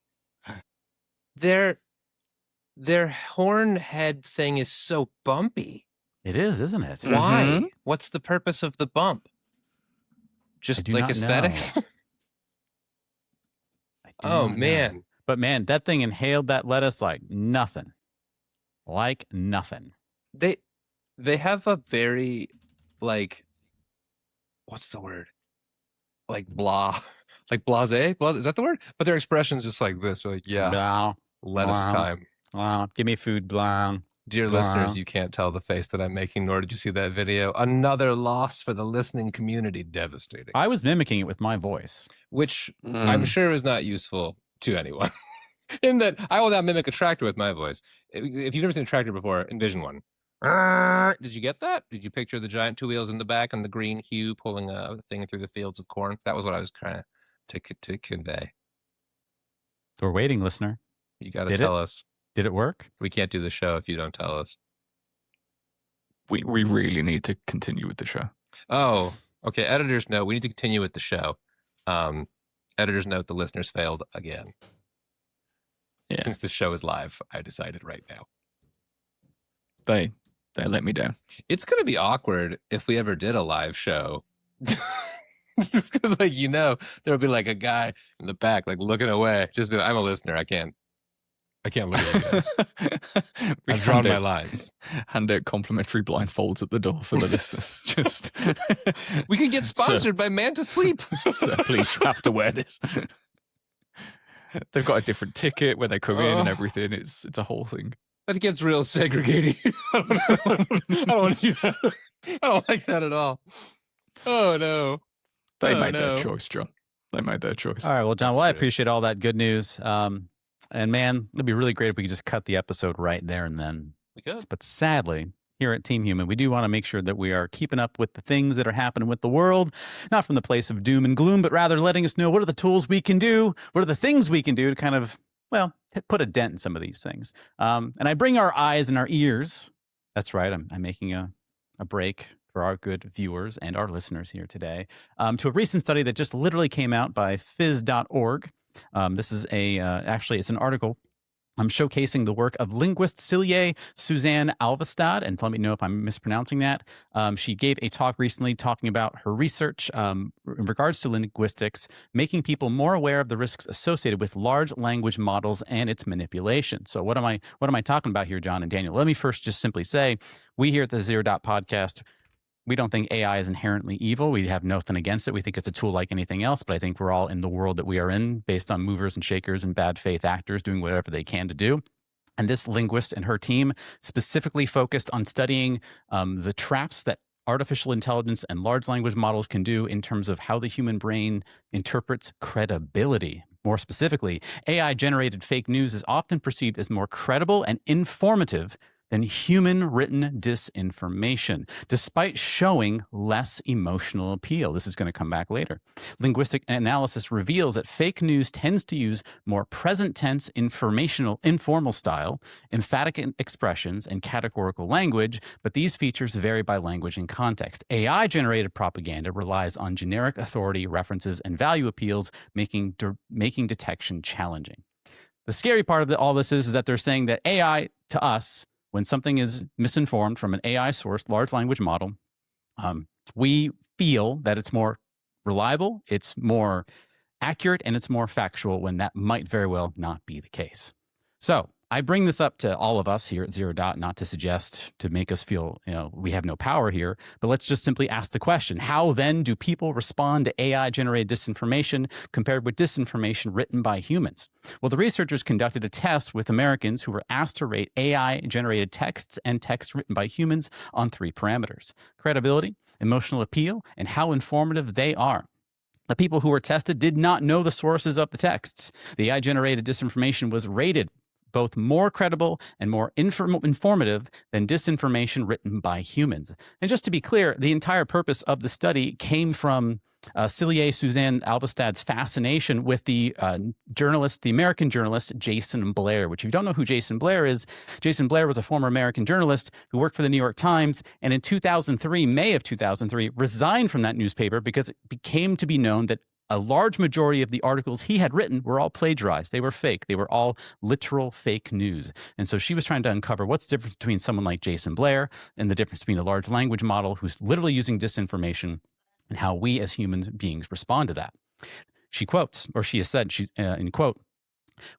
Speaker 1: Their horn head thing is so bumpy.
Speaker 2: It is, isn't it?
Speaker 1: Why?
Speaker 3: Mm-hmm.
Speaker 1: What's the purpose of the bump? Just
Speaker 2: do
Speaker 1: like
Speaker 2: not
Speaker 1: aesthetics?
Speaker 2: Oh,
Speaker 1: man.
Speaker 2: But man, that thing inhaled that lettuce like nothing. Like nothing.
Speaker 1: They have a very, like, what's the word? Like blah. Like blase? Is that the word? But their expression's just like this. Like, yeah,
Speaker 2: Blah,
Speaker 1: lettuce
Speaker 2: blah.
Speaker 1: time.
Speaker 2: blah, give me food, blah.
Speaker 1: Dear
Speaker 2: Blah.
Speaker 1: listeners, you can't tell the face that I'm making, nor did you see that video. Another loss for the listening community. Devastating.
Speaker 2: I was mimicking it with my voice.
Speaker 1: Which I'm sure is not useful to anyone. In that I will now mimic a tractor with my voice. If you've never seen a tractor before, envision one. Did you get that? Did you picture the giant two wheels in the back and the green hue pulling a thing through the fields of corn? That was what I was trying to convey.
Speaker 2: We're waiting, listener.
Speaker 1: You got to tell us.
Speaker 2: Did it work?
Speaker 1: We can't do the show if you don't tell us.
Speaker 3: We really need to continue with the show.
Speaker 1: Oh, okay. Editors note, we need to continue with the show. Editors note, the listeners failed again.
Speaker 3: Yeah.
Speaker 1: Since this show is live, I decided right now.
Speaker 3: They let me down.
Speaker 1: It's going to be awkward if we ever did a live show. Just because, like, there'll be like a guy in the back, like looking away. Just be like, I'm a listener. I can't look at you guys. I've drawn my lines.
Speaker 3: Hand out complimentary blindfolds at the door for the listeners. Just
Speaker 1: we could get sponsored by Man to Sleep.
Speaker 3: So please, you have to wear this. They've got a different ticket where they come in and everything. It's a whole thing.
Speaker 1: That gets real segregating. I don't want to do that. I don't like that at all. Oh no.
Speaker 3: They made their choice, John. They made their choice.
Speaker 2: All right. Well, John,
Speaker 1: That's
Speaker 2: I
Speaker 1: true.
Speaker 2: appreciate all that good news. And man, it'd be really great if we could just cut the episode right there and then.
Speaker 1: We could.
Speaker 2: But sadly, here at Team Human, we do want to make sure that we are keeping up with the things that are happening with the world, not from the place of doom and gloom, but rather letting us know what are the tools we can do, what are the things we can do to kind of, well, put a dent in some of these things. And I bring our eyes and our ears. That's right. I'm making a break for our good viewers and our listeners here today, to a recent study that just literally came out by phys.org. This is actually, it's an article showcasing the work of linguist Silje Suzanne Alvestad, and let me know if I'm mispronouncing that. She gave a talk recently talking about her research in regards to linguistics, making people more aware of the risks associated with large language models and its manipulation. So what am I talking about here, John and Daniel? Let me first just simply say, we here at the Zero Dot Podcast, we don't think AI is inherently evil. We have nothing against it. We think it's a tool like anything else, but I think we're all in the world that we are in based on movers and shakers and bad faith actors doing whatever they can to do. And this linguist and her team specifically focused on studying the traps that artificial intelligence and large language models can do in terms of how the human brain interprets credibility. More specifically, AI-generated fake news is often perceived as more credible and informative than human-written disinformation, despite showing less emotional appeal. This is going to come back later. Linguistic analysis reveals that fake news tends to use more present-tense, informal style, emphatic expressions, and categorical language, but these features vary by language and context. AI-generated propaganda relies on generic authority, references, and value appeals, making detection challenging. The scary part of all this is that they're saying that AI, to us, when something is misinformed from an AI-sourced large language model, we feel that it's more reliable, it's more accurate, and it's more factual when that might very well not be the case. So I bring this up to all of us here at Zero Dot, not to suggest to make us feel, we have no power here, but let's just simply ask the question, how then do people respond to AI-generated disinformation compared with disinformation written by humans? Well, the researchers conducted a test with Americans who were asked to rate AI-generated texts and texts written by humans on 3 parameters: credibility, emotional appeal, and how informative they are. The people who were tested did not know the sources of the texts. The AI-generated disinformation was rated both more credible and more informative than disinformation written by humans. And just to be clear, the entire purpose of the study came from Cillier Suzanne Alvestad's fascination with the American journalist Jason Blair, which if you don't know who Jason Blair is, Jason Blair was a former American journalist who worked for the New York Times, and in 2003, May of 2003, resigned from that newspaper because it became to be known that a large majority of the articles he had written were all plagiarized. They were fake. They were all literal fake news. And so she was trying to uncover what's the difference between someone like Jason Blair and the difference between a large language model who's literally using disinformation and how we as human beings respond to that. She quotes, or she has said, in quote,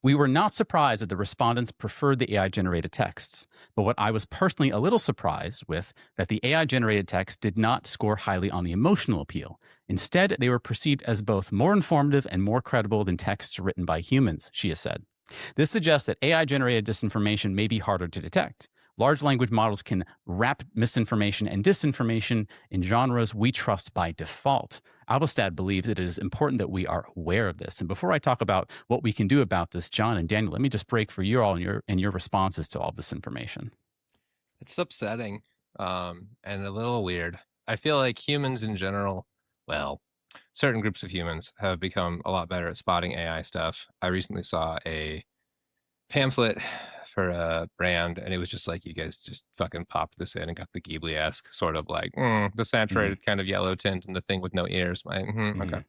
Speaker 2: "We were not surprised that the respondents preferred the AI-generated texts, but what I was personally a little surprised with that the AI-generated text did not score highly on the emotional appeal. Instead, they were perceived as both more informative and more credible than texts written by humans," she has said. This suggests that AI-generated disinformation may be harder to detect. Large language models can wrap misinformation and disinformation in genres we trust by default. Alvestad believes it is important that we are aware of this. And before I talk about what we can do about this, John and Daniel, let me just break for you all and your responses to all this information.
Speaker 1: It's upsetting and a little weird. I feel like humans in general, well, certain groups of humans have become a lot better at spotting AI stuff. I recently saw a pamphlet for a brand, and it was just like, you guys just fucking popped this in and got the Ghibli-esque sort of like the saturated kind of yellow tint and the thing with no ears. Okay.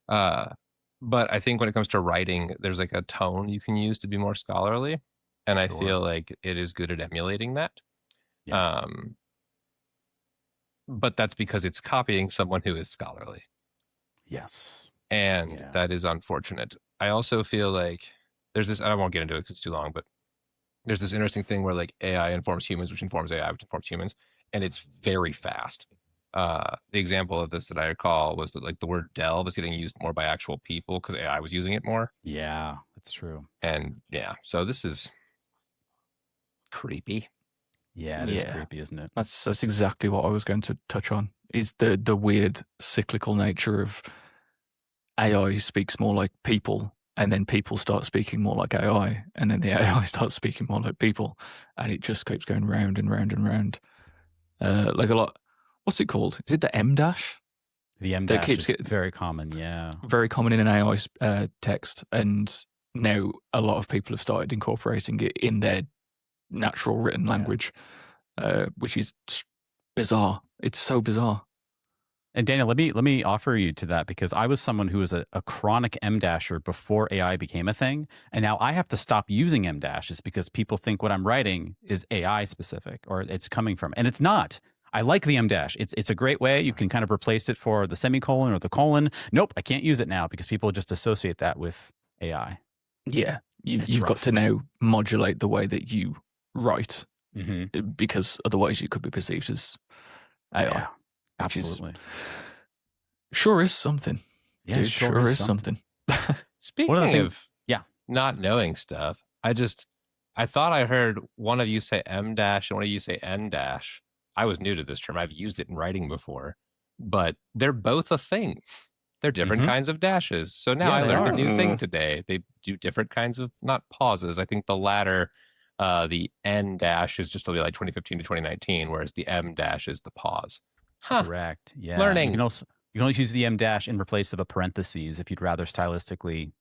Speaker 1: But I think when it comes to writing, there's like a tone you can use to be more scholarly, and I feel like it is good at emulating that.
Speaker 2: Yeah.
Speaker 1: But that's because it's copying someone who is scholarly.
Speaker 2: Yes.
Speaker 1: And that is unfortunate. I also feel like there's this, I won't get into it because it's too long, but there's this interesting thing where like AI informs humans, which informs AI, which informs humans, and it's very fast. The example of this that I recall was that like the word delve is getting used more by actual people because AI was using it more.
Speaker 2: Yeah, that's true.
Speaker 1: And so this is creepy.
Speaker 2: Yeah, it is creepy, isn't it?
Speaker 3: That's exactly what I was going to touch on. Is the weird cyclical nature of AI speaks more like people, and then people start speaking more like AI, and then the AI starts speaking more like people, and it just keeps going round and round and round. Like a lot. What's it called? Is it the M dash?
Speaker 2: The M dash is very common. Yeah,
Speaker 3: very common in an AI text, and now a lot of people have started incorporating it in their natural written language, which is bizarre. It's so bizarre.
Speaker 2: And Daniel, let me offer you to that, because I was someone who was a chronic M dasher before AI became a thing, and now I have to stop using M dashes because people think what I'm writing is AI specific or it's coming from, and it's not. I like the M dash. It's a great way. You can kind of replace it for the semicolon or the colon. Nope, I can't use it now because people just associate that with AI.
Speaker 3: Yeah, you've got to now modulate the way that you write, because otherwise you could be perceived as AI.
Speaker 2: Yeah, absolutely.
Speaker 3: Sure is something.
Speaker 2: Yeah,
Speaker 3: dude, sure is something.
Speaker 1: Speaking of not knowing stuff, I thought I heard one of you say M dash and one of you say N dash. I was new to this term. I've used it in writing before, but they're both a thing. They're different kinds of dashes. So now I learned a new thing today. They do different kinds of, not pauses. I think the latter, the N dash is just only like 2015 to 2019, whereas the M dash is the pause.
Speaker 2: Correct. Yeah.
Speaker 1: Learning.
Speaker 2: You can always use the M dash in place of a parentheses if you'd rather stylistically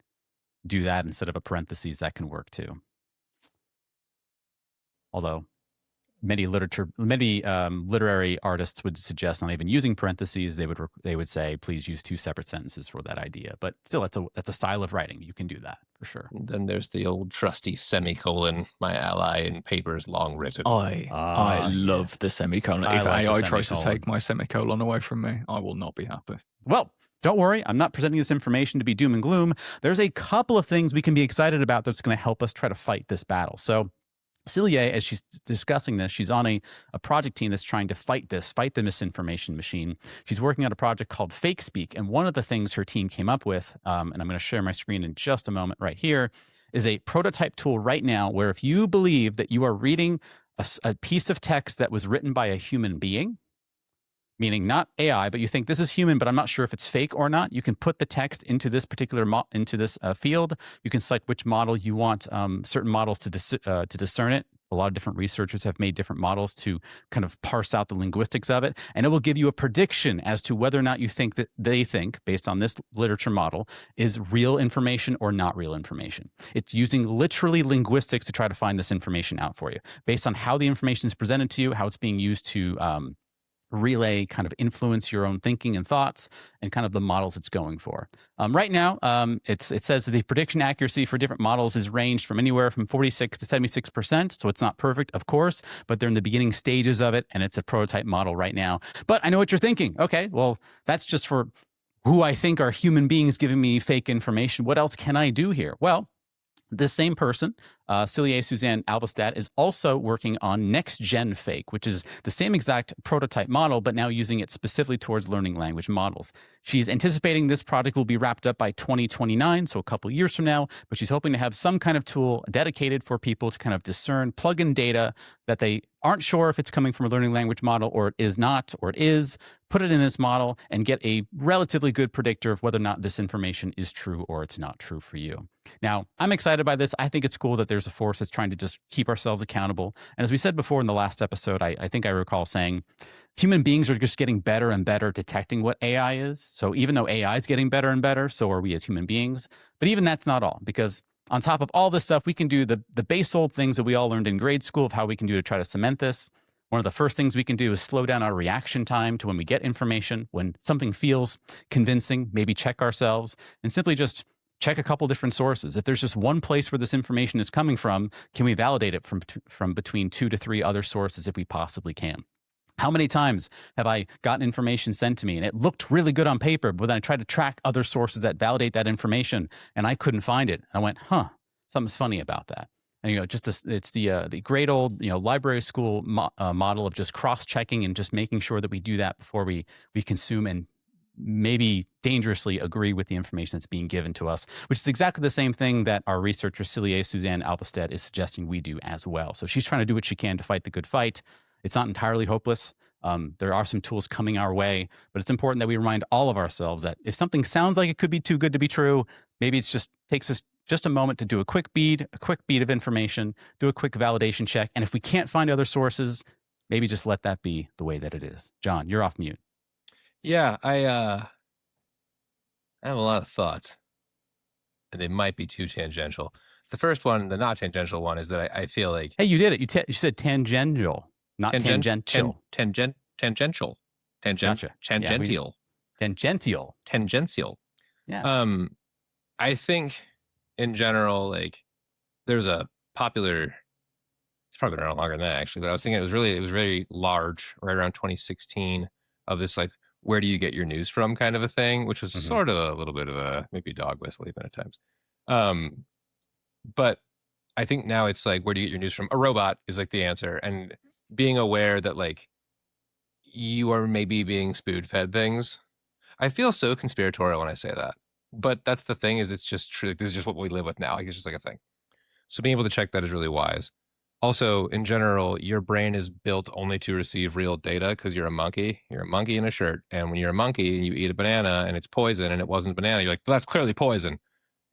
Speaker 2: do that instead of a parentheses. That can work too. Although many literary artists would suggest not even using parentheses. They would say, please use 2 separate sentences for that idea. But still, that's a style of writing. You can do that for sure.
Speaker 1: And then there's the old trusty semicolon, my ally in papers long written.
Speaker 3: I love the semicolon. If AI tries to take my semicolon away from me, I will not be happy.
Speaker 2: Well, don't worry, I'm not presenting this information to be doom and gloom. There's a couple of things we can be excited about that's going to help us try to fight this battle. So Celia, as she's discussing this, she's on a project team that's trying to fight the misinformation machine. She's working on a project called Fake Speak. And one of the things her team came up with, and I'm going to share my screen in just a moment right here, is a prototype tool right now where if you believe that you are reading a piece of text that was written by a human being, meaning not AI, but you think this is human, but I'm not sure if it's fake or not, you can put the text into this particular field. You can select which model you want certain models to discern it. A lot of different researchers have made different models to kind of parse out the linguistics of it, and it will give you a prediction as to whether or not you think that they think, based on this literature model, is real information or not real information. It's using literally linguistics to try to find this information out for you, based on how the information is presented to you, how it's being used to relay, kind of influence your own thinking and thoughts, and kind of the models it's going for. Right now, it says that the prediction accuracy for different models is ranged from anywhere from 46 to 76%. So it's not perfect, of course, but they're in the beginning stages of it, and it's a prototype model right now. But I know what you're thinking. Okay, well, that's just for who I think are human beings giving me fake information. What else can I do here? Well, this same person, Celia Suzanne Alvestad, is also working on next-gen fake, which is the same exact prototype model, but now using it specifically towards learning language models. She's anticipating this project will be wrapped up by 2029, so a couple of years from now, but she's hoping to have some kind of tool dedicated for people to kind of discern, plug in data that they aren't sure if it's coming from a learning language model or it is not, or it is, put it in this model and get a relatively good predictor of whether or not this information is true or it's not true for you. Now, I'm excited by this. I think it's cool that there's a force that's trying to just keep ourselves accountable. And as we said before in the last episode, I think I recall saying human beings are just getting better and better at detecting what AI is. So even though AI is getting better and better, so are we as human beings. But even that's not all, because on top of all this stuff, we can do the base old things that we all learned in grade school of how we can do to try to cement this. One of the first things we can do is slow down our reaction time to when we get information, when something feels convincing, maybe check ourselves, and simply just check a couple different sources. If there's just one place where this information is coming from, can we validate it from between 2 to 3 other sources if we possibly can? How many times have I gotten information sent to me and it looked really good on paper, but then I tried to track other sources that validate that information and I couldn't find it. And I went, something's funny about that. And, it's the great old, library school model of just cross-checking and just making sure that we do that before we consume and maybe dangerously agree with the information that's being given to us, which is exactly the same thing that our researcher, Celia Suzanne Alvestad, is suggesting we do as well. So she's trying to do what she can to fight the good fight. It's not entirely hopeless. There are some tools coming our way, but it's important that we remind all of ourselves that if something sounds like it could be too good to be true, maybe it just takes us just a moment to do a quick bead of information, do a quick validation check. And if we can't find other sources, maybe just let that be the way that it is. John, you're off mute.
Speaker 1: Yeah, I have a lot of thoughts, and they might be too tangential. The first one, the not tangential one, is that I feel like...
Speaker 2: Hey, you did it. You said tangential, not tangential.
Speaker 1: Tangential.
Speaker 2: Gotcha.
Speaker 1: Tangential.
Speaker 2: Tangential.
Speaker 1: Tangential.
Speaker 2: Yeah.
Speaker 1: I think in general, like, there's a popular... It's probably been around longer than that, actually, but I was thinking it was very large, right around 2016, of this, like, where do you get your news from kind of a thing, which was sort of a little bit of a maybe dog whistle even at times. But I think now it's like, where do you get your news from? A robot is like the answer. And being aware that like you are maybe being spoon fed things. I feel so conspiratorial when I say that, but that's the thing, is it's just true. Like, this is just what we live with now. Like, it's just like a thing. So being able to check that is really wise. Also, in general, your brain is built only to receive real data because you're a monkey. You're a monkey in a shirt. And when you're a monkey and you eat a banana and it's poison and it wasn't banana, you're like, well, that's clearly poison.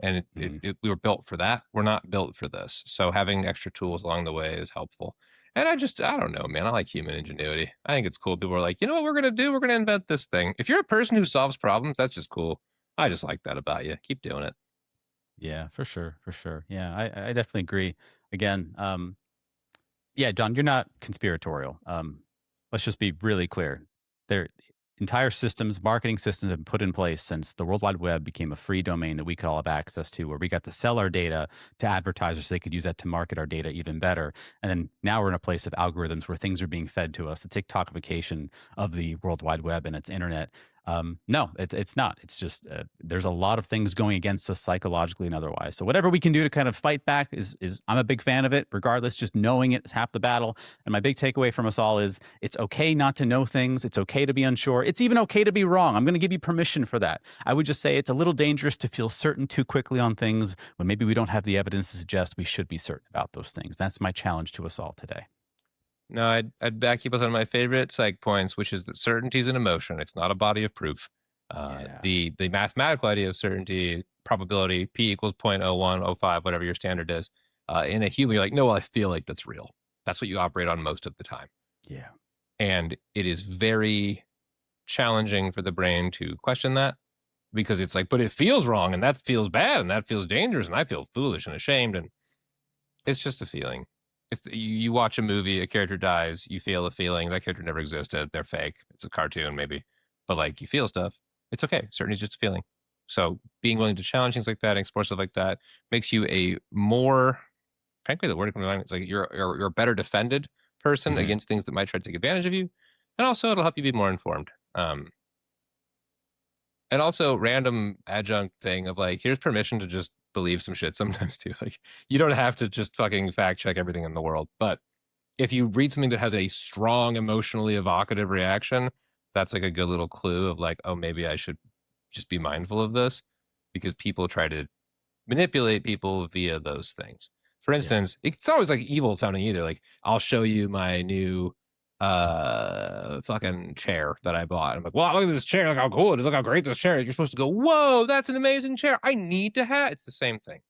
Speaker 1: And we were built for that. We're not built for this. So having extra tools along the way is helpful. And I don't know, man. I like human ingenuity. I think it's cool. People are like, you know what we're going to do? We're going to invent this thing. If you're a person who solves problems, that's just cool. I just like that about you. Keep doing it.
Speaker 2: Yeah, for sure. Yeah, I definitely agree. Again, yeah, John, you're not conspiratorial. Let's just be really clear. Their entire systems, marketing systems, have been put in place since the World Wide Web became a free domain that we could all have access to, where we got to sell our data to advertisers so they could use that to market our data even better. And then now we're in a place of algorithms where things are being fed to us, the TikTokification of the World Wide Web and its internet. No, it's not. It's just there's a lot of things going against us psychologically and otherwise. So whatever we can do to kind of fight back is I'm a big fan of it. Regardless, just knowing it is half the battle. And my big takeaway from us all is it's okay not to know things. It's okay to be unsure. It's even okay to be wrong. I'm going to give you permission for that. I would just say it's a little dangerous to feel certain too quickly on things when maybe we don't have the evidence to suggest we should be certain about those things. That's my challenge to us all today.
Speaker 1: No, I'd back you with one of my favorite psych points, which is that certainty is an emotion. It's not a body of proof. The mathematical idea of certainty, probability, p equals 0.0105, whatever your standard is. In a human, you're like, no, well, I feel like that's real. That's what you operate on most of the time.
Speaker 2: Yeah.
Speaker 1: And it is very challenging for the brain to question that, because it's like, but it feels wrong, and that feels bad, and that feels dangerous, and I feel foolish and ashamed. And it's just a feeling. You watch a movie, a character dies, you feel a feeling. That character never existed. They're fake. It's a cartoon, maybe. But like, you feel stuff. It's okay. Certainty is just a feeling. So being willing to challenge things like that and explore stuff like that makes you a more, frankly, the word is like you're a better defended person against things that might try to take advantage of you. And also it'll help you be more informed. And also random adjunct thing of like, here's permission to just believe some shit sometimes too. Like, you don't have to just fucking fact check everything in the world. But if you read something that has a strong emotionally evocative reaction, that's like a good little clue of like, oh, maybe I should just be mindful of this, because people try to manipulate people via those things. For instance, it's always like evil sounding either. Like, I'll show you my new fucking chair that I bought. I'm like, well, look at this chair. Look how cool it is. Look how great this chair is. You're supposed to go, whoa, that's an amazing chair. I need to have. It's the same thing.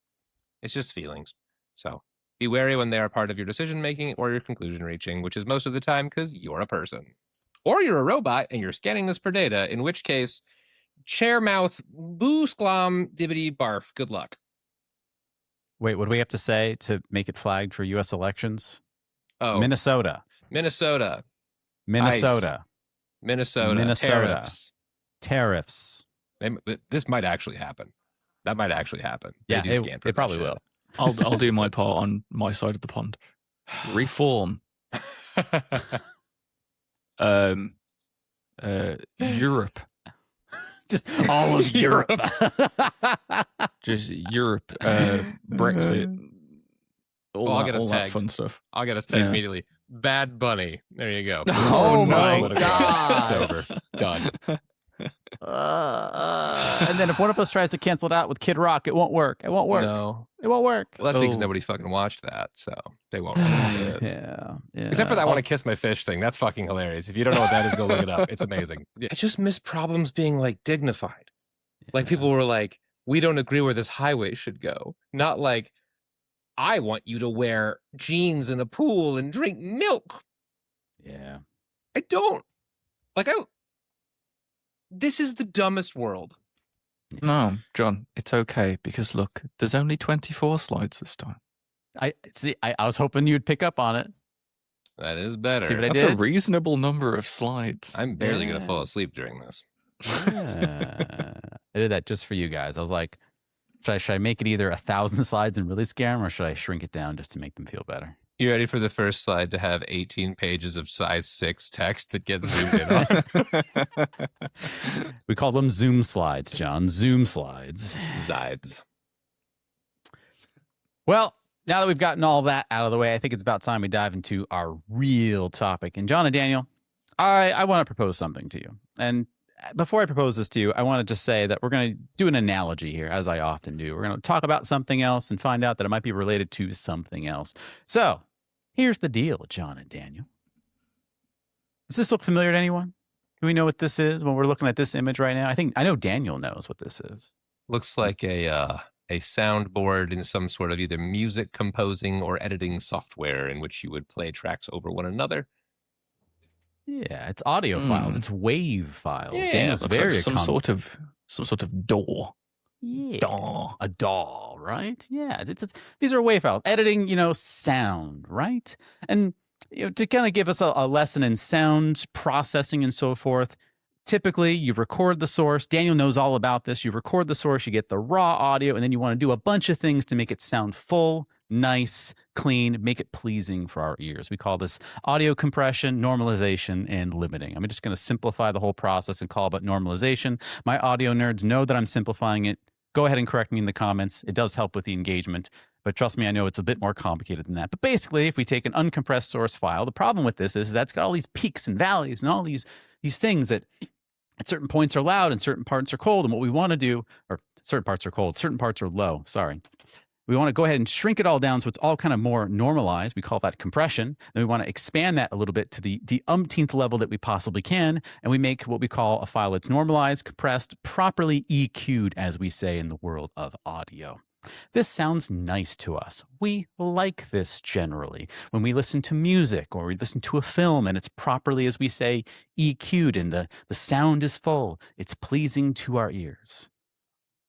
Speaker 1: It's just feelings. So be wary when they are part of your decision making or your conclusion reaching, which is most of the time because you're a person. Or you're a robot and you're scanning this for data, in which case, chair mouth, boo, sklam, dibbity, barf. Good luck.
Speaker 2: Wait, what do we have to say to make it flagged for U.S. elections?
Speaker 1: Oh,
Speaker 2: Minnesota.
Speaker 1: Minnesota.
Speaker 2: Minnesota.
Speaker 1: Minnesota.
Speaker 2: Minnesota. Tariffs.
Speaker 1: This might actually happen. That might actually happen.
Speaker 2: Yeah, it probably will.
Speaker 3: I'll do my part on my side of the pond. Reform. Europe.
Speaker 2: Just all of Europe.
Speaker 3: Just Europe. Brexit.
Speaker 1: I'll get us tagged.
Speaker 3: Fun stuff.
Speaker 1: I'll get us tagged immediately. Bad Bunny. There you go.
Speaker 2: Oh my God.
Speaker 1: It's over. Done.
Speaker 2: And then if one of us tries to cancel it out with Kid Rock, it won't work. It won't work.
Speaker 1: No.
Speaker 2: It won't work.
Speaker 1: Well, that's because nobody fucking watched that, so they won't know what it is.
Speaker 2: Yeah.
Speaker 1: Except for that I want to kiss my fish thing. That's fucking hilarious. If you don't know what that is, go look it up. It's amazing. I just miss problems being like dignified. Like people were like, we don't agree where this highway should go. Not like, I want you to wear jeans in a pool and drink milk.
Speaker 2: Yeah.
Speaker 1: I don't. This is the dumbest world.
Speaker 3: No, John, it's okay, because look, there's only 24 slides this time.
Speaker 2: I was hoping you'd pick up on it.
Speaker 1: That is better.
Speaker 2: See what I
Speaker 3: That's
Speaker 2: did?
Speaker 3: a reasonable number of slides.
Speaker 1: I'm barely going to fall asleep during this.
Speaker 2: Yeah. I did that just for you guys. I was like, should I make it either 1,000 slides and really scare them, or should I shrink it down just to make them feel better?
Speaker 1: You ready for the first slide to have 18 pages of size 6 text that gets zoomed in on?
Speaker 2: We call them Zoom slides, John. Zoom slides.
Speaker 1: Zides.
Speaker 2: Well, now that we've gotten all that out of the way, I think it's about time we dive into our real topic. And John and Daniel, I want to propose something to you. And before I propose this to you, I want to just say that we're going to do an analogy here, as I often do. We're going to talk about something else and find out that it might be related to something else. So here's the deal, John and Daniel. Does this look familiar to anyone? Do we know what this is when we're looking at this image right now? I know Daniel knows what this is.
Speaker 1: Looks like a soundboard in some sort of either music composing or editing software in which you would play tracks over one another.
Speaker 2: Yeah, it's audio files. It's wave files.
Speaker 1: Yeah,
Speaker 2: Daniel's
Speaker 3: Looks
Speaker 2: very
Speaker 3: like some sort of DAW.
Speaker 2: Yeah.
Speaker 3: DAW.
Speaker 2: A DAW, right? Yeah. These are WAV files. Editing, sound, right? And to kind of give us a lesson in sound processing and so forth, typically you record the source. Daniel knows all about this. You record the source, you get the raw audio, and then you want to do a bunch of things to make it sound full, nice, clean, make it pleasing for our ears. We call this audio compression, normalization, and limiting. I'm just going to simplify the whole process and call it normalization. My audio nerds know that I'm simplifying it. Go ahead and correct me in the comments. It does help with the engagement, but trust me, I know it's a bit more complicated than that. But basically, if we take an uncompressed source file, the problem with this is that it's got all these peaks and valleys and all these things that at certain points are loud and certain parts are cold. And what we want to do, or certain parts are cold, certain parts are low, sorry. We want to go ahead and shrink it all down so it's all kind of more normalized. We call that compression. And we want to expand that a little bit to the umpteenth level that we possibly can. And we make what we call a file that's normalized, compressed, properly EQ'd, as we say in the world of audio. This sounds nice to us. We like this generally. When we listen to music or we listen to a film and it's properly, as we say, EQ'd and the sound is full, it's pleasing to our ears.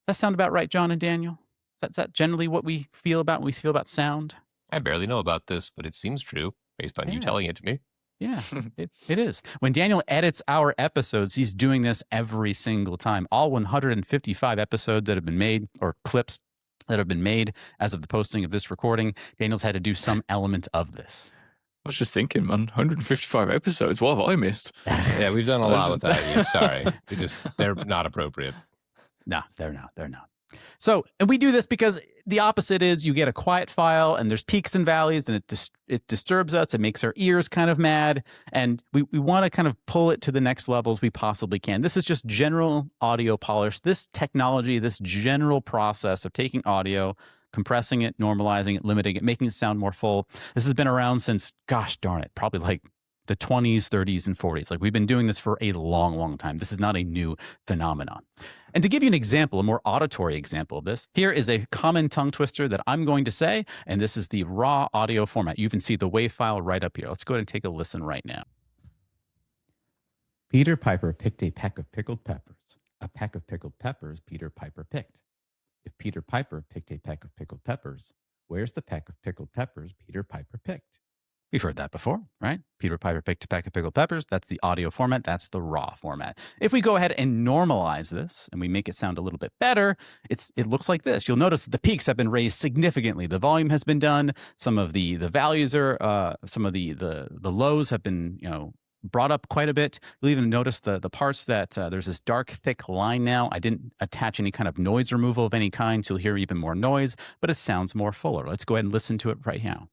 Speaker 2: Does that sound about right, John and Daniel? Is that generally what we feel about when we feel about sound?
Speaker 1: I barely know about this, but it seems true based on you telling it to me.
Speaker 2: Yeah, it is. When Daniel edits our episodes, he's doing this every single time. All 155 episodes that have been made, or clips that have been made as of the posting of this recording, Daniel's had to do some element of this.
Speaker 3: I was just thinking, man, 155 episodes. What have I missed?
Speaker 1: Yeah, we've done a lot without you. Sorry. They're not appropriate.
Speaker 2: No, they're not. So, and we do this because the opposite is you get a quiet file and there's peaks and valleys and it disturbs us. It makes our ears kind of mad. And we want to kind of pull it to the next level as we possibly can. This is just general audio polish. This technology, this general process of taking audio, compressing it, normalizing it, limiting it, making it sound more full. This has been around since, gosh darn it, probably like the 20s, 30s, and 40s. Like we've been doing this for a long, long time. This is not a new phenomenon. And to give you an example, a more auditory example of this, here is a common tongue twister that I'm going to say, and this is the raw audio format. You can see the WAV file right up here. Let's go ahead and take a listen right now. Peter Piper picked a peck of pickled peppers. A peck of pickled peppers Peter Piper picked. If Peter Piper picked a peck of pickled peppers, where's the peck of pickled peppers Peter Piper picked? We've heard that before, right? Peter Piper picked a peck of pickled peppers. That's the audio format. That's the raw format. If we go ahead and normalize this and we make it sound a little bit better, it looks like this. You'll notice that the peaks have been raised significantly. The volume has been done. Some of the values are, some of the lows have been, brought up quite a bit. You'll even notice the parts that there's this dark, thick line now. I didn't attach any kind of noise removal of any kind, so you'll hear even more noise, but it sounds more fuller. Let's go ahead and listen to it right now.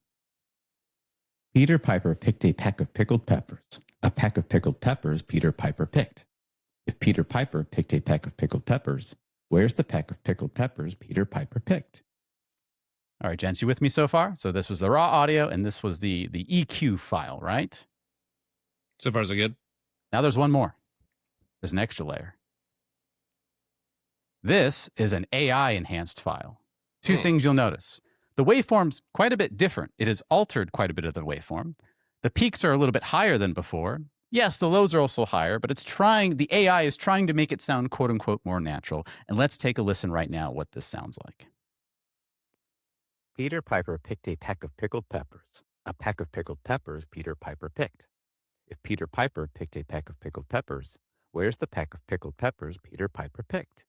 Speaker 2: Peter Piper picked a peck of pickled peppers. A peck of pickled peppers Peter Piper picked. If Peter Piper picked a peck of pickled peppers, where's the peck of pickled peppers Peter Piper picked? All right, gents, you with me so far? So this was the raw audio, and this was the EQ file, right?
Speaker 1: So far, so good.
Speaker 2: Now there's one more. There's an extra layer. This is an AI-enhanced file. Two things you'll notice. The waveform's quite a bit different. It has altered quite a bit of the waveform. The peaks are a little bit higher than before. Yes, the lows are also higher, but the AI is trying to make it sound quote unquote more natural. And let's take a listen right now what this sounds like. Peter Piper picked a peck of pickled peppers. A peck of pickled peppers Peter Piper picked. If Peter Piper picked a peck of pickled peppers, where's the peck of pickled peppers Peter Piper picked?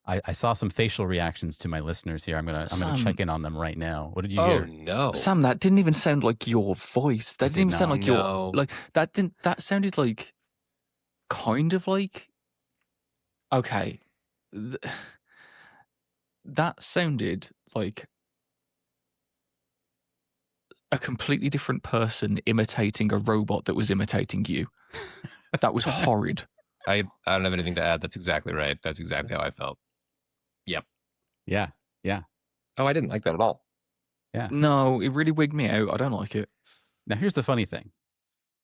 Speaker 2: I saw some facial reactions to my listeners here. I'm gonna check in on them right now. What did you hear?
Speaker 1: Oh no,
Speaker 3: Sam, that didn't even sound like your voice. That didn't even sound like your that sounded like kind of like okay. That sounded like a completely different person imitating a robot that was imitating you. That was horrid.
Speaker 1: I don't have anything to add. That's exactly right. That's exactly how I felt. Yep.
Speaker 2: Yeah.
Speaker 1: Oh, I didn't like that at all.
Speaker 2: Yeah.
Speaker 3: No, it really wigged me out. I don't like it.
Speaker 2: Now, here's the funny thing.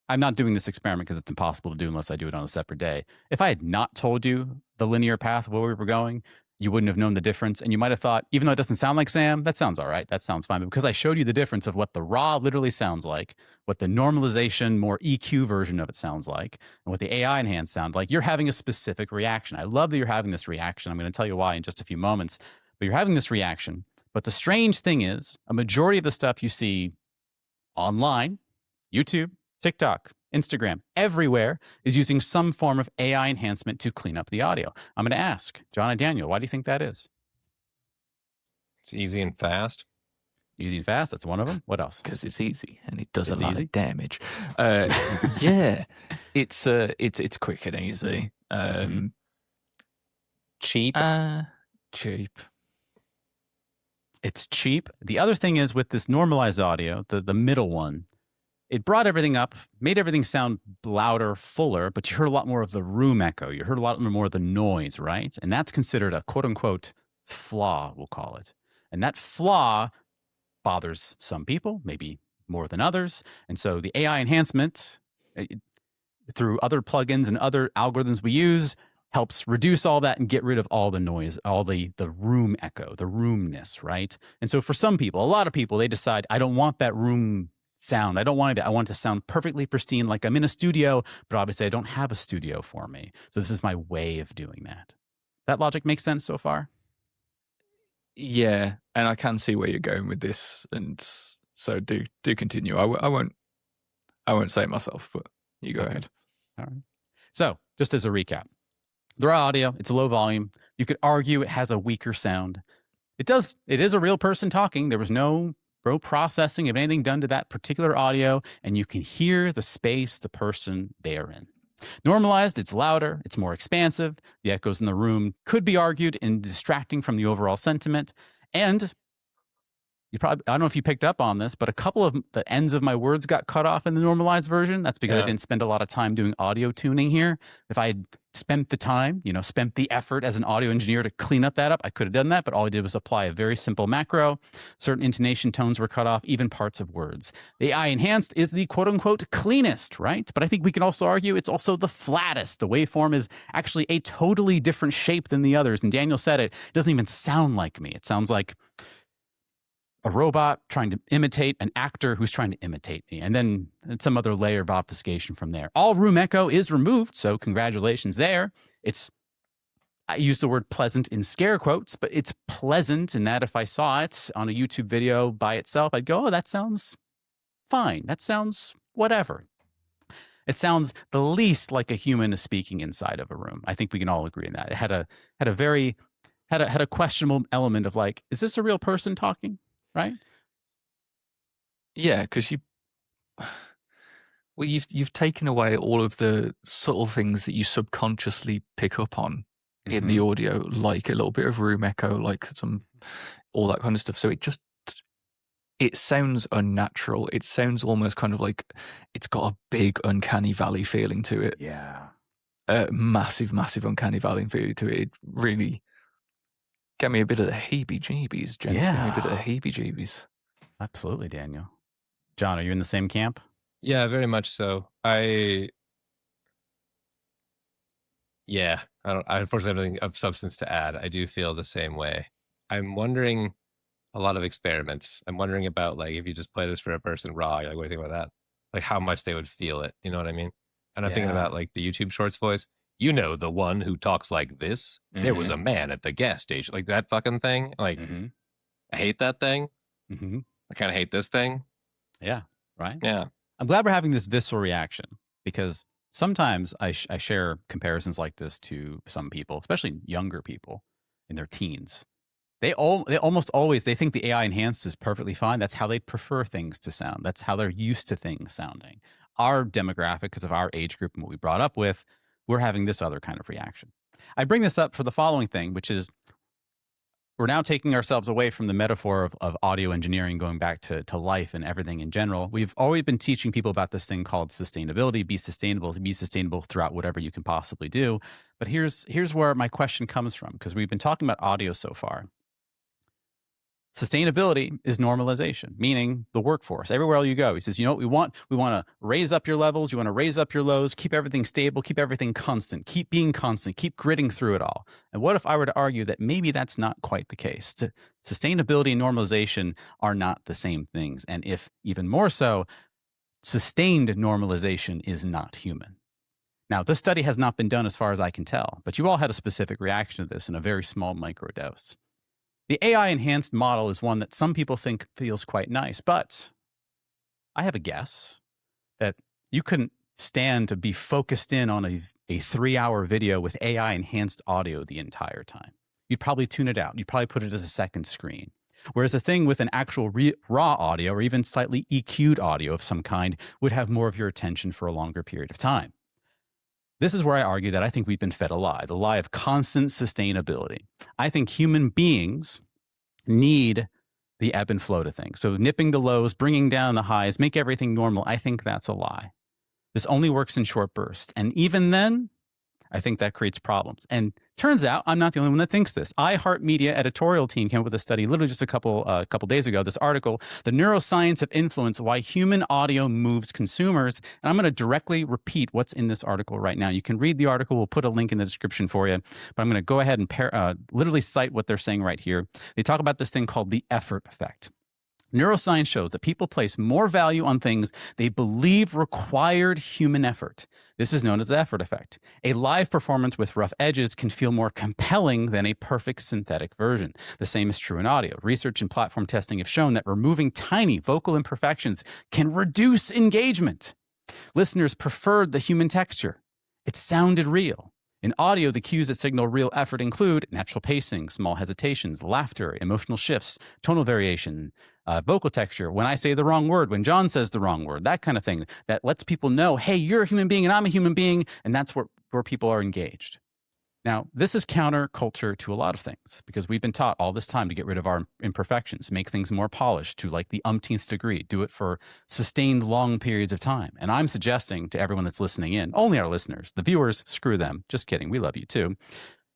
Speaker 2: I'm not doing this experiment because it's impossible to do unless I do it on a separate day. If I had not told you the linear path of where we were going, you wouldn't have known the difference. And you might have thought, even though it doesn't sound like Sam, that sounds all right. That sounds fine. But because I showed you the difference of what the raw literally sounds like, what the normalization, more EQ version of it sounds like, and what the AI enhanced sounds like, you're having a specific reaction. I love that you're having this reaction. I'm going to tell you why in just a few moments. But you're having this reaction. But the strange thing is, a majority of the stuff you see online, YouTube, TikTok, Instagram, everywhere is using some form of AI enhancement to clean up the audio. I'm going to ask John and Daniel, why do you think that is?
Speaker 1: It's easy and fast.
Speaker 2: Easy and fast. That's one of them. What else?
Speaker 3: Because it's easy and it does
Speaker 2: It's
Speaker 3: a lot
Speaker 2: easy?
Speaker 3: of damage. Yeah, it's quick and easy.
Speaker 1: Cheap.
Speaker 3: Cheap.
Speaker 2: It's cheap. The other thing is with this normalized audio, the middle one, it brought everything up, made everything sound louder, fuller, but you heard a lot more of the room echo. You heard a lot more of the noise, right? And that's considered a quote unquote flaw, we'll call it. And that flaw bothers some people, maybe more than others. And so the AI enhancement through other plugins and other algorithms we use helps reduce all that and get rid of all the noise, all the room echo, the roomness, right? And so for some people, a lot of people, they decide, I don't want that room sound. I don't want it. I want it to sound perfectly pristine, like I'm in a studio, but obviously I don't have a studio for me. So this is my way of doing that. That logic makes sense so far?
Speaker 3: Yeah, and I can see where you're going with this, and so do continue. I won't say it myself, but you go ahead.
Speaker 2: All right. So just as a recap, the raw audio, it's a low volume. You could argue it has a weaker sound. It is a real person talking. There was no processing of anything done to that particular audio, and you can hear the space the person they're in. Normalized, it's louder, it's more expansive. The echoes in the room could be argued in distracting from the overall sentiment. And I don't know if you picked up on this, but a couple of the ends of my words got cut off in the normalized version. That's because I didn't spend a lot of time doing audio tuning here. If I had spent the time, spent the effort as an audio engineer to clean up that up, I could have done that, but all I did was apply a very simple macro. Certain intonation tones were cut off, even parts of words. The AI enhanced is the quote unquote cleanest, right? But I think we can also argue it's also the flattest. The waveform is actually a totally different shape than the others. And Daniel said it doesn't even sound like me. It sounds like a robot trying to imitate an actor who's trying to imitate me, and then some other layer of obfuscation from there. All room echo is removed, so congratulations there. I use the word pleasant in scare quotes, but it's pleasant in that if I saw it on a YouTube video by itself, I'd go, oh, that sounds fine. That sounds whatever. It sounds the least like a human is speaking inside of a room. I think we can all agree on that. It had a questionable element of like, is this a real person talking? Right?
Speaker 3: Yeah, because you've taken away all of the subtle things that you subconsciously pick up on in the audio, like a little bit of room echo, like all that kind of stuff. So it sounds unnatural. It sounds almost kind of like it's got a big uncanny valley feeling to it.
Speaker 2: Yeah.
Speaker 3: Massive uncanny valley feeling to it. It really get me a bit of the heebie-jeebies, gents.
Speaker 2: Yeah.
Speaker 3: Get me a bit of the heebie-jeebies.
Speaker 2: Absolutely, Daniel. John, are you in the same camp?
Speaker 1: Yeah, very much so. I unfortunately have nothing of substance to add. I do feel the same way. I'm wondering a lot of experiments. I'm wondering about like if you just play this for a person raw, like what do you think about that? Like how much they would feel it. You know what I mean? And I'm thinking about like the YouTube Shorts voice. The one who talks like this. There was a man at the gas station, like that fucking thing. Like, I hate that thing. I kind of hate this thing.
Speaker 2: Yeah, right?
Speaker 1: Yeah.
Speaker 2: I'm glad we're having this visceral reaction because sometimes I share comparisons like this to some people, especially younger people in their teens. They almost always think the AI enhanced is perfectly fine. That's how they prefer things to sound. That's how they're used to things sounding. Our demographic, because of our age group and what we brought up with, we're having this other kind of reaction. I bring this up for the following thing, which is we're now taking ourselves away from the metaphor of audio engineering, going back to life and everything in general. We've always been teaching people about this thing called sustainability, be sustainable throughout whatever you can possibly do. But here's where my question comes from, because we've been talking about audio so far. Sustainability is normalization, meaning the workforce. Everywhere you go, he says, you know what we want? We want to raise up your levels. You want to raise up your lows, keep everything stable, keep everything constant, keep being constant, keep gritting through it all. And what if I were to argue that maybe that's not quite the case? Sustainability and normalization are not the same things. And if even more so, sustained normalization is not human. Now, this study has not been done as far as I can tell, but you all had a specific reaction to this in a very small microdose. The AI-enhanced model is one that some people think feels quite nice, but I have a guess that you couldn't stand to be focused in on a 3-hour video with AI-enhanced audio the entire time. You'd probably tune it out. You'd probably put it as a second screen. Whereas a thing with an actual raw audio or even slightly EQ'd audio of some kind would have more of your attention for a longer period of time. This is where I argue that I think we've been fed a lie, the lie of constant sustainability. I think human beings need the ebb and flow to things. So nipping the lows, bringing down the highs, make everything normal. I think that's a lie. This only works in short bursts. And even then, I think that creates problems. And turns out I'm not the only one that thinks this. iHeartMedia editorial team came up with a study literally just a couple days ago, this article, The Neuroscience of Influence, Why Human Audio Moves Consumers. And I'm going to directly repeat what's in this article right now. You can read the article. We'll put a link in the description for you. But I'm going to go ahead and literally cite what they're saying right here. They talk about this thing called the effort effect. Neuroscience shows that people place more value on things they believe required human effort. This is known as the effort effect. A live performance with rough edges can feel more compelling than a perfect synthetic version. The same is true in audio. Research and platform testing have shown that removing tiny vocal imperfections can reduce engagement. Listeners preferred the human texture. It sounded real. In audio, the cues that signal real effort include natural pacing, small hesitations, laughter, emotional shifts, tonal variation, vocal texture, when I say the wrong word, when John says the wrong word, that kind of thing that lets people know, hey, you're a human being and I'm a human being, and that's where people are engaged. Now, this is counterculture to a lot of things because we've been taught all this time to get rid of our imperfections, make things more polished to like the umpteenth degree, do it for sustained long periods of time. And I'm suggesting to everyone that's listening in, only our listeners, the viewers, screw them. Just kidding. We love you too.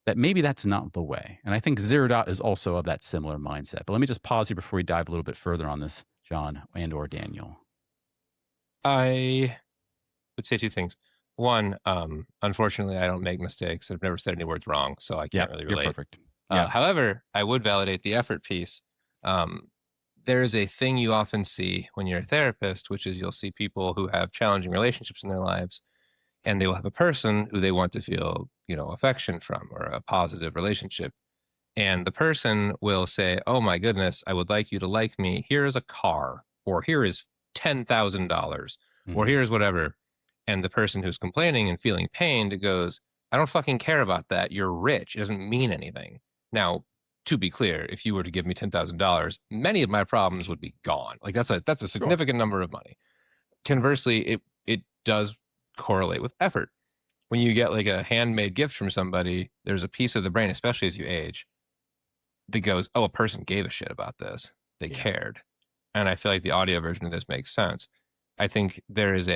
Speaker 2: That maybe that's not the way. And I think Zero Dot is also of that similar mindset. But let me just pause here before we dive a little bit further on this, John and or Daniel.
Speaker 1: I would say two things. One, unfortunately, I don't make mistakes. I've never said any words wrong, so I can't really relate.
Speaker 2: You're perfect.
Speaker 1: However, I would validate the effort piece. There is a thing you often see when you're a therapist, which is you'll see people who have challenging relationships in their lives, and they will have a person who they want to feel, affection from or a positive relationship. And the person will say, oh my goodness, I would like you to like me. Here is a car, or here is $10,000, or here's whatever. And the person who's complaining and feeling pained goes, I don't fucking care about that. You're rich. It doesn't mean anything. Now, to be clear, if you were to give me $10,000, many of my problems would be gone. Like that's a significant number of money. Conversely, it does correlate with effort. When you get like a handmade gift from somebody, there's a piece of the brain, especially as you age, that goes, oh, a person gave a shit about this. They cared. And I feel like the audio version of this makes sense. I think there is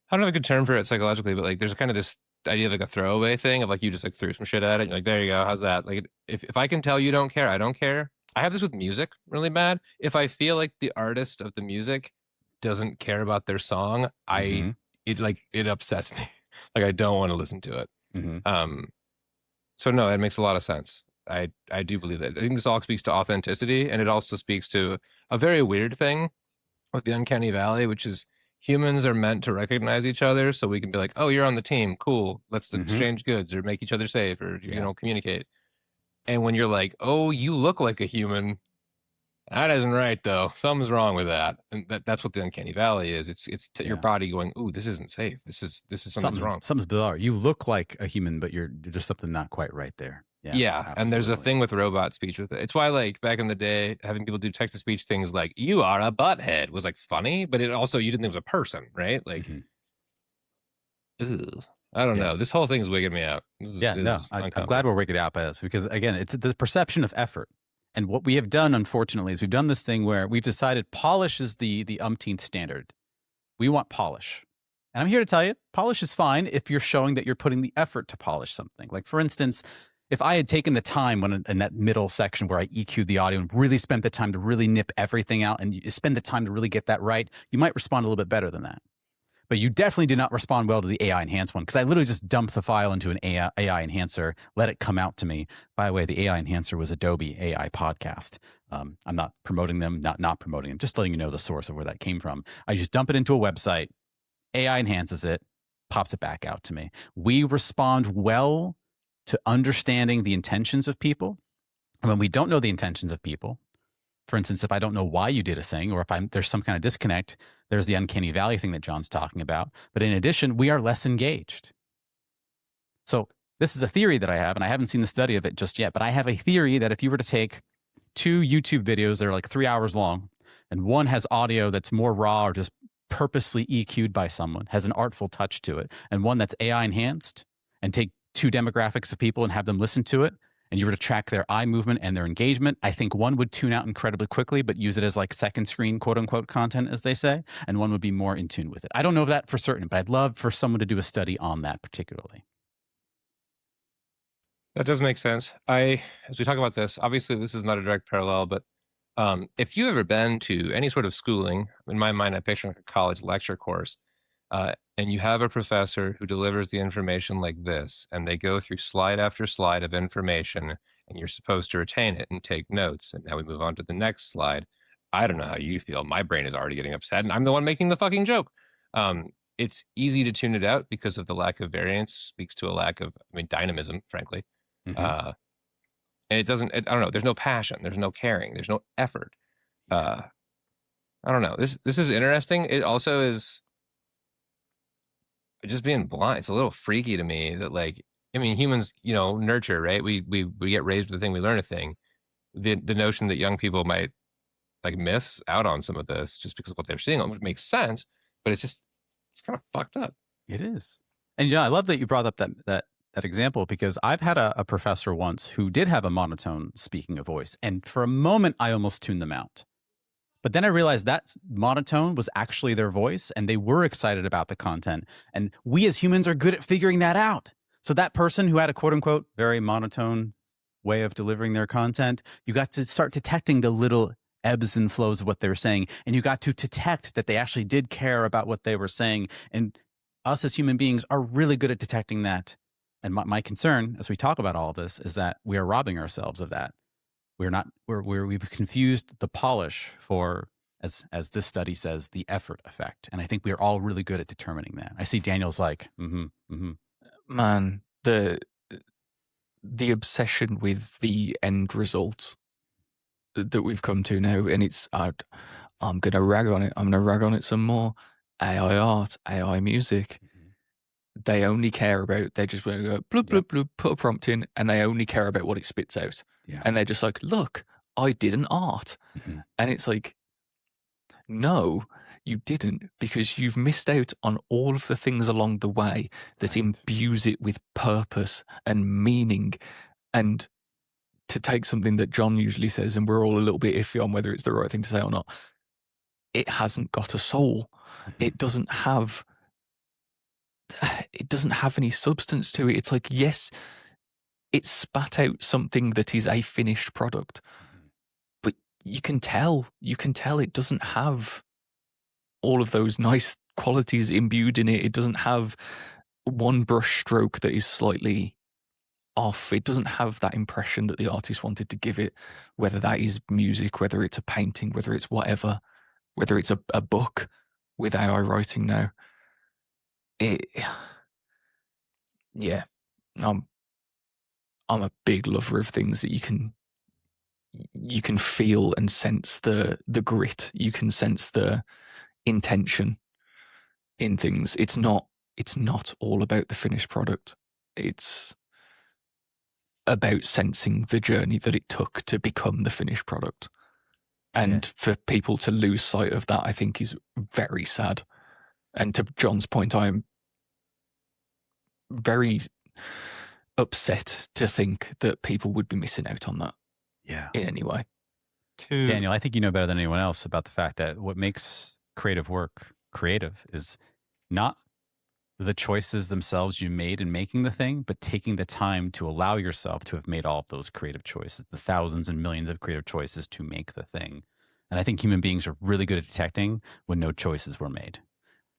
Speaker 1: I don't have a good term for it psychologically, but like there's kind of this idea of like a throwaway thing of like you just like threw some shit at it. And you're like, there you go. How's that? Like if I can tell you don't care, I don't care. I have this with music really bad. If I feel like the artist of the music doesn't care about their song, it upsets me. Like I don't want to listen to it. So no, that makes a lot of sense. I do believe that. I think this all speaks to authenticity, and it also speaks to a very weird thing with the uncanny valley, which is humans are meant to recognize each other so we can be like, oh, you're on the team. Cool. Let's exchange goods or make each other safe or, communicate. And when you're like, oh, you look like a human, that isn't right, though. Something's wrong with that. And that's what the uncanny valley is. It's your body going, ooh, this isn't safe. This is something's wrong.
Speaker 2: Something's bizarre. You look like a human, but you're just something not quite right there.
Speaker 1: Yeah. And there's a thing with robot speech with it. It's why, like, back in the day, having people do text-to-speech things like, you are a butthead was, like, funny, but it also, you didn't think it was a person, right? Like, I don't know. This whole thing is wigging me out.
Speaker 2: I'm glad we're wigged out by this because, again, it's the perception of effort. And what we have done, unfortunately, is we've done this thing where we've decided polish is the umpteenth standard. We want polish. And I'm here to tell you, polish is fine if you're showing that you're putting the effort to polish something. Like, for instance, if I had taken the time in that middle section where I EQ'd the audio and really spent the time to really nip everything out and you spend the time to really get that right, you might respond a little bit better than that. But you definitely did not respond well to the AI enhanced one because I literally just dumped the file into an AI enhancer, let it come out to me. By the way, the AI enhancer was Adobe AI Podcast. I'm not promoting them, not promoting them, just letting you know the source of where that came from. I just dump it into a website, AI enhances it, pops it back out to me. We respond well to understanding the intentions of people. And when we don't know the intentions of people, for instance, if I don't know why you did a thing, or if there's some kind of disconnect, there's the uncanny valley thing that John's talking about. But in addition, we are less engaged. So this is a theory that I have, and I haven't seen the study of it just yet, but I have a theory that if you were to take 2 YouTube videos that are like 3 hours long, and one has audio that's more raw or just purposely EQ'd by someone, has an artful touch to it, and one that's AI enhanced, and take 2 demographics of people and have them listen to it, and you were to track their eye movement and their engagement, I think one would tune out incredibly quickly, but use it as like second screen, quote unquote, content, as they say, and one would be more in tune with it. I don't know that for certain, but I'd love for someone to do a study on that particularly.
Speaker 1: That does make sense. As we talk about this, obviously this is not a direct parallel, but if you've ever been to any sort of schooling, in my mind, I picture like a college lecture course, and you have a professor who delivers the information like this, and they go through slide after slide of information, and you're supposed to retain it and take notes. And now we move on to the next slide. I don't know how you feel. My brain is already getting upset, and I'm the one making the fucking joke. It's easy to tune it out because of the lack of variance, speaks to a lack of, dynamism, frankly.
Speaker 2: Mhm.
Speaker 1: And it doesn't, I don't know, there's no passion, there's no caring, there's no effort. I don't know. This is interesting. It also is just being blind. It's a little freaky to me that, like, humans, nurture, right? We get raised with a thing, we learn a thing. The notion that young people might like miss out on some of this just because of what they're seeing, which makes sense, but it's kind of fucked up.
Speaker 2: It is. And yeah, I love that you brought up that example, because I've had a professor once who did have a monotone speaking of voice. And for a moment, I almost tuned them out. But then I realized that monotone was actually their voice, and they were excited about the content. And we as humans are good at figuring that out. So that person who had a quote unquote very monotone way of delivering their content, you got to start detecting the little ebbs and flows of what they were saying. And you got to detect that they actually did care about what they were saying. And us as human beings are really good at detecting that. And my concern as we talk about all of this is that we are robbing ourselves of that. We've confused the polish for, as this study says, the effort effect. And I think we are all really good at determining that. I see Daniel's like,
Speaker 3: Man, the obsession with the end result that we've come to now, and it's, I'm going to rag on it. I'm going to rag on it some more. AI art, AI music. They only care about, they just want to go bloop, bloop, bloop, put a prompt in, and they only care about what it spits out.
Speaker 2: Yeah.
Speaker 3: And they're just like, look, I did an art. And it's like, no, you didn't, because you've missed out on all of the things along the way that imbues it with purpose and meaning. And to take something that John usually says, and we're all a little bit iffy on whether it's the right thing to say or not, it hasn't got a soul. It doesn't have any substance to it. It's like, yes, it spat out something that is a finished product, but you can tell it doesn't have all of those nice qualities imbued in it. It doesn't have one brush stroke that is slightly off. It doesn't have that impression that the artist wanted to give it, whether that is music, whether it's a painting, whether it's whatever, whether it's a book with AI writing now. Yeah, I'm a big lover of things that you can feel and sense the grit. You can sense the intention in things. It's not all about the finished product. It's about sensing the journey that it took to become the finished product. And for people to lose sight of that, I think is very sad. And to John's point, I'm very upset to think that people would be missing out on that in any way.
Speaker 2: Daniel, I think you know better than anyone else about the fact that what makes creative work creative is not the choices themselves you made in making the thing, but taking the time to allow yourself to have made all of those creative choices, the thousands and millions of creative choices to make the thing. And I think human beings are really good at detecting when no choices were made.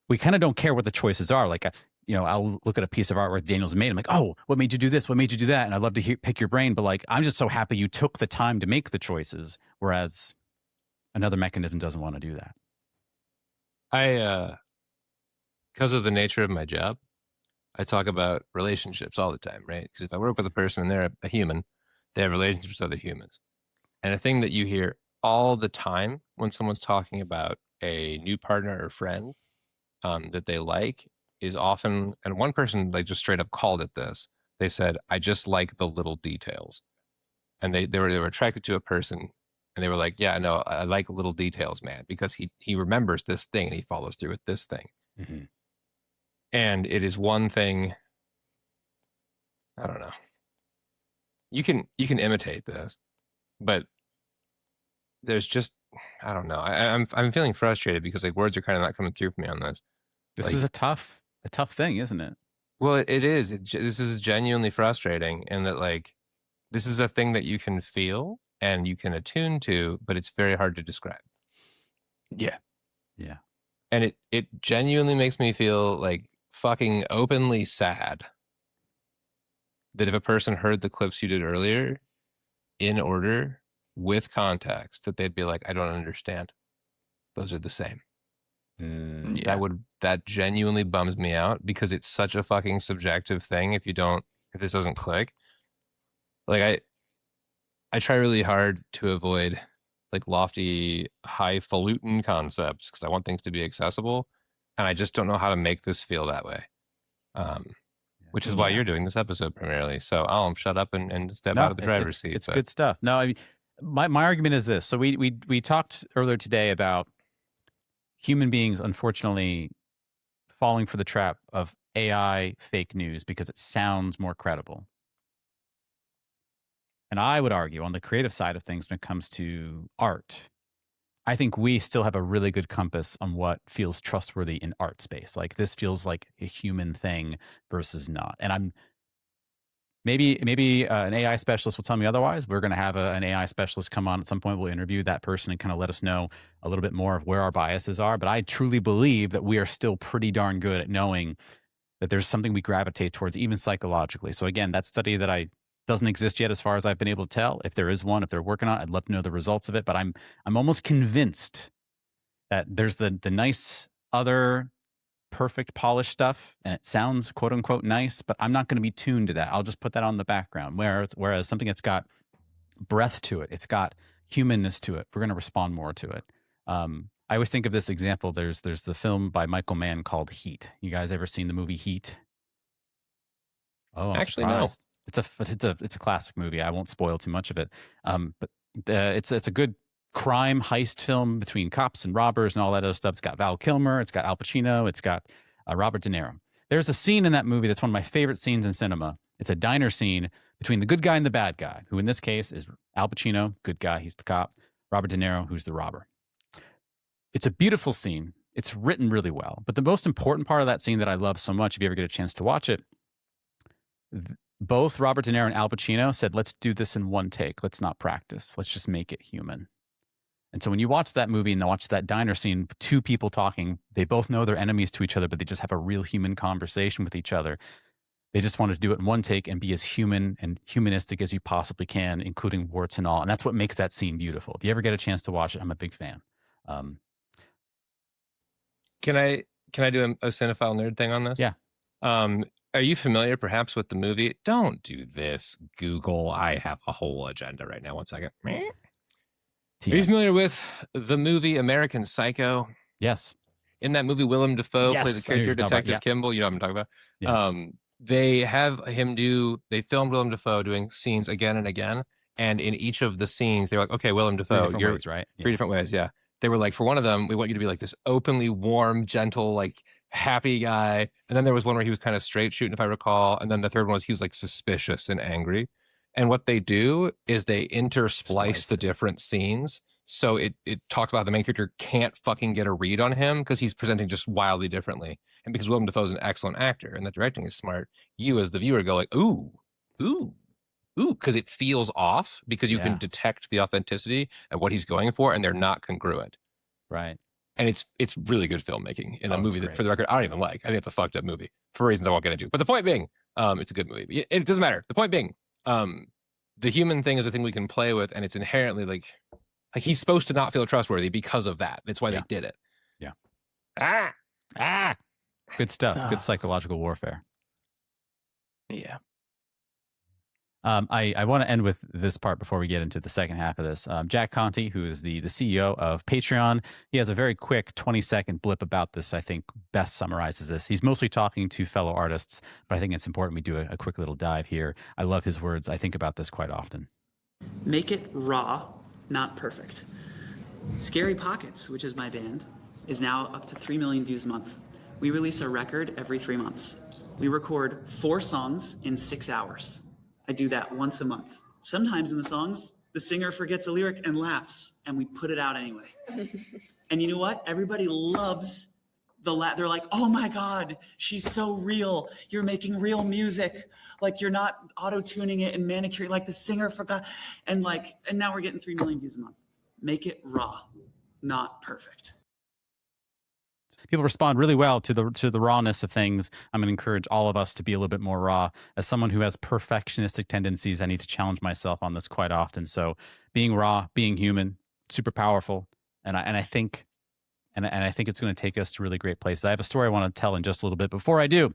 Speaker 2: We kind of don't care what the choices are. Like, I'll look at a piece of artwork Daniel's made. I'm like, oh, what made you do this? What made you do that? And I'd love to pick your brain. But like, I'm just so happy you took the time to make the choices, whereas another mechanism doesn't want to do that.
Speaker 1: Because of the nature of my job, I talk about relationships all the time, right? Because if I work with a person and they're a human, they have relationships with other humans. And a thing that you hear all the time when someone's talking about a new partner or friend that they like is often, and one person like just straight up called it this, They said, I just like the little details. And they were attracted to a person, and they were like, yeah, no, I like little details, man, because he remembers this thing and he follows through with this thing.
Speaker 2: Mm-hmm.
Speaker 1: And it is one thing, I don't know. You can imitate this, but there's just, I don't know. I'm feeling frustrated because like words are kind of not coming through for me on this.
Speaker 2: This
Speaker 1: Like,
Speaker 2: is a tough thing, isn't it?
Speaker 1: well, it is. This is genuinely frustrating, and that like this is a thing that you can feel and you can attune to, but it's very hard to describe.
Speaker 3: Yeah.
Speaker 2: Yeah.
Speaker 1: And it genuinely makes me feel like fucking openly sad that if a person heard the clips you did earlier in order with context, that they'd be like, I don't understand. Those are the same.
Speaker 3: Yeah.
Speaker 1: That genuinely bums me out because it's such a fucking subjective thing if this doesn't click. Like I try really hard to avoid like lofty, highfalutin concepts because I want things to be accessible, and I just don't know how to make this feel that way. Which is why you're doing this episode primarily. So I'll shut up and step out of the driver's seat.
Speaker 2: It's good stuff. No, I mean, my argument is this. So we talked earlier today about human beings, unfortunately, falling for the trap of AI fake news because it sounds more credible. And I would argue on the creative side of things when it comes to art, I think we still have a really good compass on what feels trustworthy in art space. Like this feels like a human thing versus not. And I'm maybe an AI specialist will tell me otherwise. We're going to have an AI specialist come on at some point. We'll interview that person and kind of let us know a little bit more of where our biases are. But I truly believe that we are still pretty darn good at knowing that there's something we gravitate towards, even psychologically. So again, that study that doesn't exist yet as far as I've been able to tell. If there is one, if they're working on it, I'd love to know the results of it. But I'm almost convinced that there's the nice other perfect polished stuff and it sounds quote unquote nice, but I'm not going to be tuned to that. I'll just put that on the background. Whereas something that's got breath to it, it's got humanness to it, we're going to respond more to it. I always think of this example. There's the film by Michael Mann called Heat. You guys ever seen the movie Heat? Oh, I'm
Speaker 1: Actually,
Speaker 2: surprised. No. It's a classic movie. I won't spoil too much of it. But it's a good crime heist film between cops and robbers and all that other stuff. It's got Val Kilmer, it's got Al Pacino, it's got Robert De Niro. There's a scene in that movie that's one of my favorite scenes in cinema. It's a diner scene between the good guy and the bad guy, who in this case is Al Pacino, good guy, he's the cop, Robert De Niro, who's the robber. It's a beautiful scene. It's written really well. But the most important part of that scene that I love so much, if you ever get a chance to watch it, both Robert De Niro and Al Pacino said, let's do this in one take. Let's not practice. Let's just make it human. And so when you watch that movie and watch that diner scene, two people talking, they both know they're enemies to each other, but they just have a real human conversation with each other. They just want to do it in one take and be as human and humanistic as you possibly can, including warts and all. And that's what makes that scene beautiful. If you ever get a chance to watch it, I'm a big fan.
Speaker 1: Can I do a cinephile nerd thing on this?
Speaker 2: Yeah.
Speaker 1: Are you familiar perhaps with the movie? Don't do this, Google. I have a whole agenda right now. 1 second. Are you familiar with the movie American Psycho?
Speaker 2: Yes.
Speaker 1: In that movie, Willem Dafoe played the
Speaker 2: I know
Speaker 1: character
Speaker 2: you're talking about,
Speaker 1: Detective
Speaker 2: yeah.
Speaker 1: Kimball. You know what I'm talking about?
Speaker 2: Yeah.
Speaker 1: They have him they filmed Willem Dafoe doing scenes again and again. And in each of the scenes, they're like, okay, Willem Dafoe, you're
Speaker 2: ways, right?
Speaker 1: three different ways. Yeah. They were like, for one of them, we want you to be like this openly warm, gentle, like happy guy. And then there was one where he was kind of straight shooting, if I recall. And then the third one was he was like suspicious and angry. And what they do is they intersplice the different scenes. So it talks about how the main character can't fucking get a read on him because he's presenting just wildly differently. And because Willem Dafoe is an excellent actor and the directing is smart, you as the viewer go like, ooh, because it feels off because you can detect the authenticity of what he's going for and they're not congruent.
Speaker 2: Right.
Speaker 1: And it's really good filmmaking in a movie that, for the record, I don't even like. I think it's a fucked up movie for reasons I won't get into. But the point being, it's a good movie. It doesn't matter. The point being, the human thing is a thing we can play with, and it's inherently like he's supposed to not feel trustworthy because of that. That's why they did it.
Speaker 2: Yeah. Good stuff. Good psychological warfare.
Speaker 3: Yeah.
Speaker 2: I want to end with this part before we get into the second half of this. Jack Conte, who is the CEO of Patreon, he has a very quick 20-second blip about this. I think best summarizes this. He's mostly talking to fellow artists, but I think it's important we do a quick little dive here. I love his words. I think about this quite often.
Speaker 4: Make it raw, not perfect. Scary Pockets, which is my band, is now up to 3 million views a month. We release a record every 3 months. We record 4 songs in 6 hours. I do that once a month. Sometimes in the songs, the singer forgets a lyric and laughs, and we put it out anyway. And you know what? Everybody loves the laugh. They're like, oh my God, she's so real. You're making real music. Like you're not auto-tuning it and manicuring, like the singer forgot. And now we're getting 3 million views a month. Make it raw, not perfect.
Speaker 2: People respond really well to the rawness of things. I'm going to encourage all of us to be a little bit more raw. As someone who has perfectionistic tendencies, I need to challenge myself on this quite often. So being raw, being human, super powerful. And I think it's going to take us to really great places. I have a story I want to tell in just a little bit. Before I do,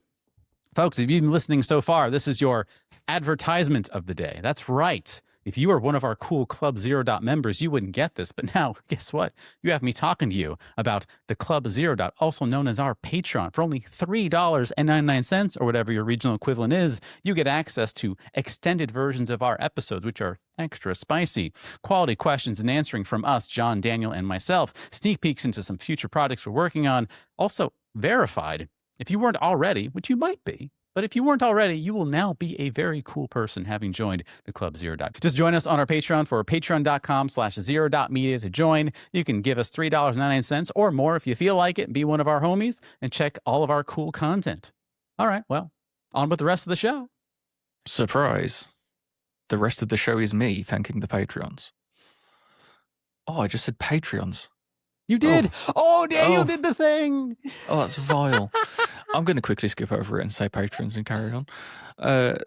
Speaker 2: folks, if you've been listening so far, this is your advertisement of the day. That's right. If you are one of our cool Club Zero Dot members, you wouldn't get this. But now, guess what? You have me talking to you about the Club Zero Dot, also known as our Patreon. For only $3.99, or whatever your regional equivalent is, you get access to extended versions of our episodes, which are extra spicy. Quality questions and answering from us, John, Daniel, and myself. Sneak peeks into some future projects we're working on. Also verified. If you weren't already, which you might be, but if you weren't already, you will now be a very cool person having joined the Club Zero Dot. Just join us on our Patreon for patreon.com/zero.media to join. You can give us $3.99 or more if you feel like it and be one of our homies and check all of our cool content. All right, well, on with the rest of the show.
Speaker 3: Surprise. The rest of the show is me thanking the Patreons. Oh, I just said Patreons.
Speaker 2: You did. Oh, Daniel did the thing.
Speaker 3: Oh, that's vile. I'm going to quickly skip over it and say patrons and carry on.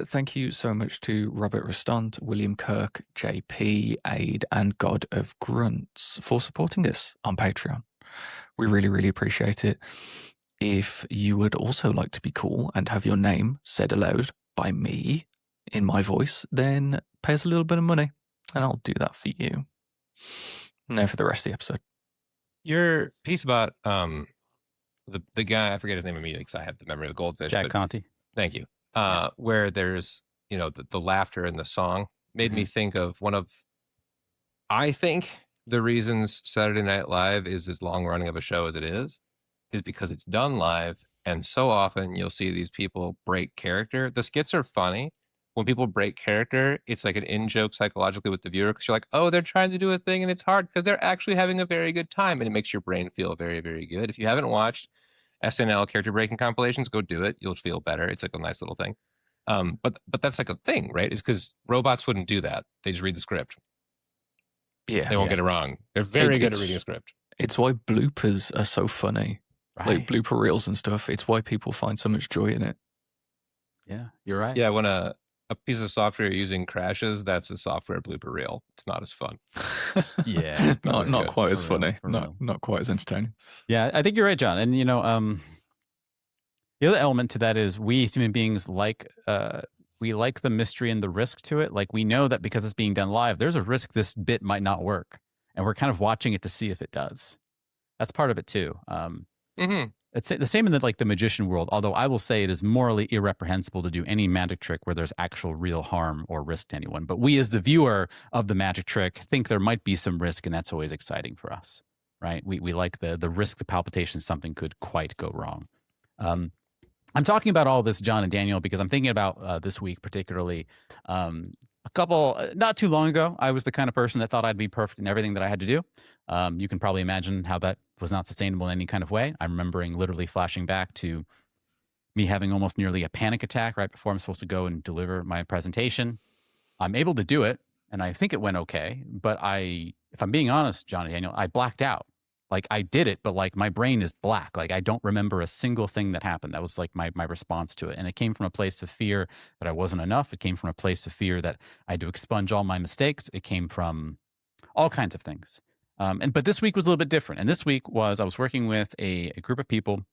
Speaker 3: Thank you so much to Robert Restant, William Kirk, JP, Aid, and God of Grunts for supporting us on Patreon. We really, really appreciate it. If you would also like to be cool and have your name said aloud by me in my voice, then pay us a little bit of money and I'll do that for you. Now for the rest of the episode.
Speaker 1: Your piece about the guy, I forget his name immediately because I have the memory of the goldfish.
Speaker 2: Jack Conte.
Speaker 1: Thank you. Where there's, the laughter in the song made me think of I think the reasons Saturday Night Live is as long running of a show as it is because it's done live. And so often you'll see these people break character. The skits are funny. When people break character, it's like an in-joke psychologically with the viewer because you're like, oh, they're trying to do a thing and it's hard because they're actually having a very good time and it makes your brain feel very, very good. If you haven't watched SNL character breaking compilations, go do it. You'll feel better. It's like a nice little thing. But that's like a thing, right? It's because robots wouldn't do that. They just read the script.
Speaker 3: Yeah.
Speaker 1: They won't get it wrong. They're very good at reading a script.
Speaker 3: It's why bloopers are so funny.
Speaker 2: Right.
Speaker 3: Like blooper reels and stuff. It's why people find so much joy in it.
Speaker 2: Yeah, you're right.
Speaker 1: Yeah, when a piece of software you're using crashes, that's a software blooper reel. It's not as fun.
Speaker 2: Yeah.
Speaker 3: not quite as funny.
Speaker 2: Real.
Speaker 3: Not quite as entertaining.
Speaker 2: Yeah, I think you're right, John. And the other element to that is we as human beings we like the mystery and the risk to it. Like we know that because it's being done live, there's a risk this bit might not work. And we're kind of watching it to see if it does. That's part of it too. It's the same in the magician world, although I will say it is morally irreprehensible to do any magic trick where there's actual real harm or risk to anyone. But we as the viewer of the magic trick think there might be some risk, and that's always exciting for us, right? We like the risk, the palpitation, something could quite go wrong. I'm talking about all this, John and Daniel, because I'm thinking about this week particularly. Not too long ago, I was the kind of person that thought I'd be perfect in everything that I had to do. You can probably imagine how that was not sustainable in any kind of way. I'm remembering literally flashing back to me having almost nearly a panic attack right before I'm supposed to go and deliver my presentation. I'm able to do it, and I think it went okay. But if I'm being honest, John and Daniel, I blacked out. Like I did it, but like my brain is black. Like I don't remember a single thing that happened. That was like my response to it. And it came from a place of fear that I wasn't enough. It came from a place of fear that I had to expunge all my mistakes. It came from all kinds of things. But this week was a little bit different. And this week I was working with a group of people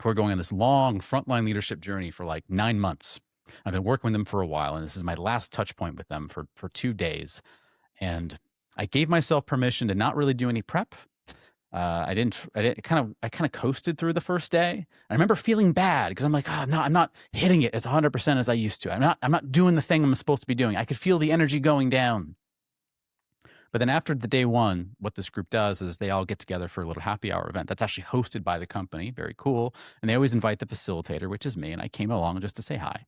Speaker 2: who are going on this long frontline leadership journey for like 9 months. I've been working with them for a while, and this is my last touch point with them for 2 days. And I gave myself permission to not really do any prep. I kind of coasted through the first day. I remember feeling bad because I'm like, oh, I'm not hitting it as 100% as I used to. I'm not doing the thing I'm supposed to be doing. I could feel the energy going down. But then after the day one, what this group does is they all get together for a little happy hour event that's actually hosted by the company. Very cool. And they always invite the facilitator, which is me. And I came along just to say hi.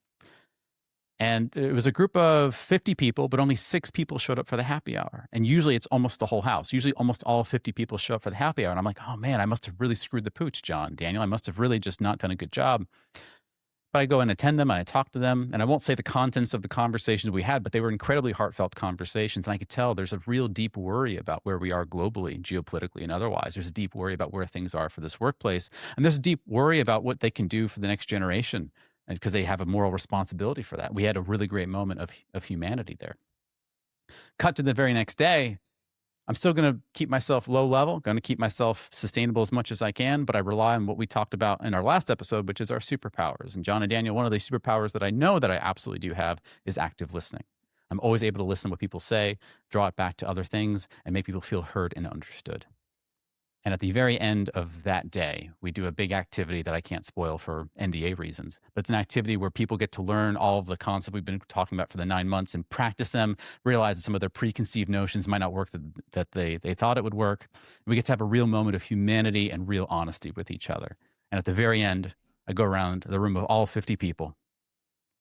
Speaker 2: And it was a group of 50 people, but only 6 people showed up for the happy hour. And usually it's almost the whole house. Usually almost all 50 people show up for the happy hour. And I'm like, oh man, I must have really screwed the pooch, John, Daniel. I must have really just not done a good job. But I go and attend them and I talk to them. And I won't say the contents of the conversations we had, but they were incredibly heartfelt conversations. And I could tell there's a real deep worry about where we are globally, geopolitically, and otherwise. There's a deep worry about where things are for this workplace. And there's a deep worry about what they can do for the next generation, and because they have a moral responsibility for that. We had a really great moment of humanity there. Cut to the very next day. I'm still going to keep myself low level, going to keep myself sustainable as much as I can, but I rely on what we talked about in our last episode, which is our superpowers. And John and Daniel, one of the superpowers that I know that I absolutely do have is active listening. I'm always able to listen to what people say, draw it back to other things, and make people feel heard and understood. And at the very end of that day, we do a big activity that I can't spoil for NDA reasons. But it's an activity where people get to learn all of the concepts we've been talking about for the 9 months and practice them, realize that some of their preconceived notions might not work that they thought it would work. We get to have a real moment of humanity and real honesty with each other. And at the very end, I go around the room of all 50 people.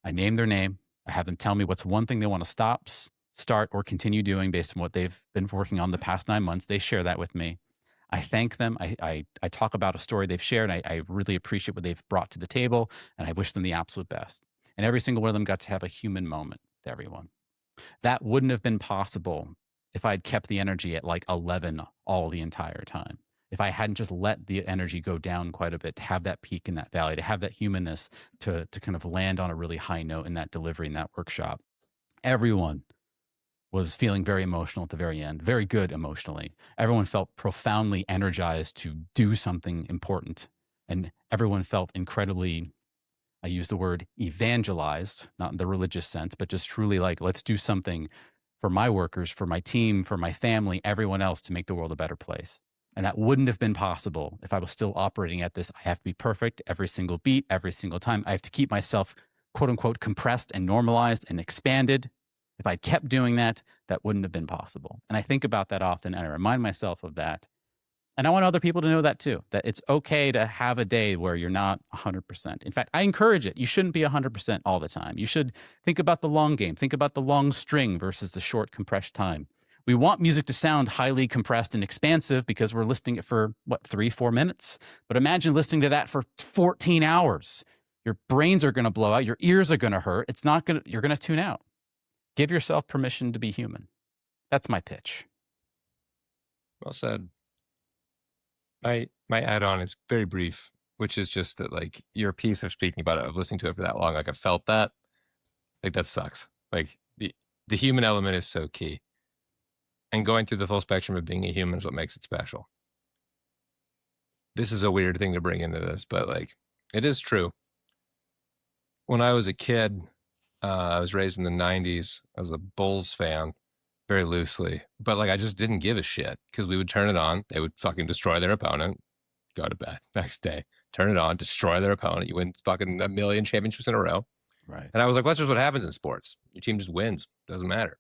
Speaker 2: I name their name. I have them tell me what's one thing they want to stop, start, or continue doing based on what they've been working on the past 9 months. They share that with me. I thank them. I talk about a story they've shared. I really appreciate what they've brought to the table, and I wish them the absolute best. And every single one of them got to have a human moment with everyone. That wouldn't have been possible if I had kept the energy at like 11 all the entire time. If I hadn't just let the energy go down quite a bit, to have that peak in that valley, to have that humanness, to kind of land on a really high note in that delivery, in that workshop. Everyone was feeling very emotional at the very end, very good emotionally. Everyone felt profoundly energized to do something important. And everyone felt incredibly, I use the word evangelized, not in the religious sense, but just truly like, let's do something for my workers, for my team, for my family, everyone else to make the world a better place. And that wouldn't have been possible if I was still operating at this. I have to be perfect every single beat, every single time. I have to keep myself, quote unquote, compressed and normalized and expanded. If I'd kept doing that, that wouldn't have been possible. And I think about that often, and I remind myself of that. And I want other people to know that too, that it's okay to have a day where you're not 100%. In fact, I encourage it. You shouldn't be 100% all the time. You should think about the long game. Think about the long string versus the short compressed time. We want music to sound highly compressed and expansive because we're listening it for, 3-4 minutes? But imagine listening to that for 14 hours. Your brains are going to blow out. Your ears are going to hurt. You're going to tune out. Give yourself permission to be human. That's my pitch.
Speaker 1: Well said. My add-on is very brief, which is just that, like, your piece of speaking about it, of listening to it for that long, like, I felt that. Like, that sucks. Like, the human element is so key. And going through the full spectrum of being a human is what makes it special. This is a weird thing to bring into this, but, like, it is true. When I was a kid, I was raised in the 90s. I was a Bulls fan, very loosely. But, like, I just didn't give a shit because we would turn it on. They would fucking destroy their opponent, go to bed next day, turn it on, destroy their opponent. You win fucking 1 million championships in a row.
Speaker 2: Right.
Speaker 1: And I was like, well, that's just what happens in sports. Your team just wins. Doesn't matter.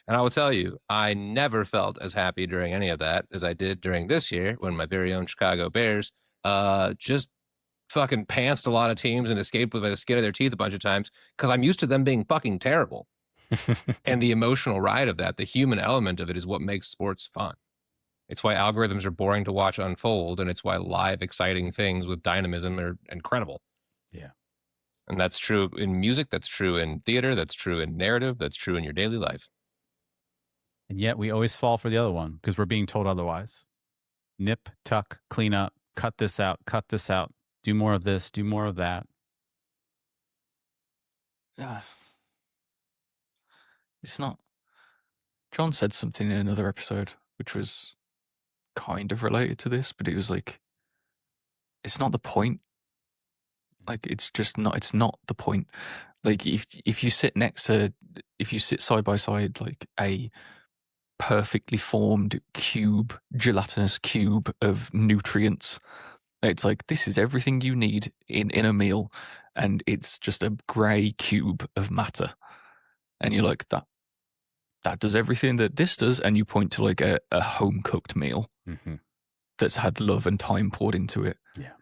Speaker 1: And I will tell you, I never felt as happy during any of that as I did during this year when my very own Chicago Bears just fucking pantsed a lot of teams and escaped by the skin of their teeth a bunch of times because I'm used to them being fucking terrible. And the emotional ride of that, the human element of it, is what makes sports fun. It's why algorithms are boring to watch unfold, and it's why live, exciting things with dynamism are incredible.
Speaker 2: Yeah.
Speaker 1: And that's true in music, that's true in theater, that's true in narrative, that's true in your daily life.
Speaker 2: And yet we always fall for the other one because we're being told otherwise. Nip, tuck, clean up, cut this out, do more of this, do more of that.
Speaker 3: Yeah. It's not. John said something in another episode which was kind of related to this, but it was like, it's not the point. Like it's just not. It's not the point. Like if you sit side by side like a perfectly formed gelatinous cube of nutrients, it's like this is everything you need in a meal, and it's just a grey cube of matter, and you're like that does everything that this does, and you point to like a home cooked meal that's had love and time poured into it.
Speaker 2: Yeah.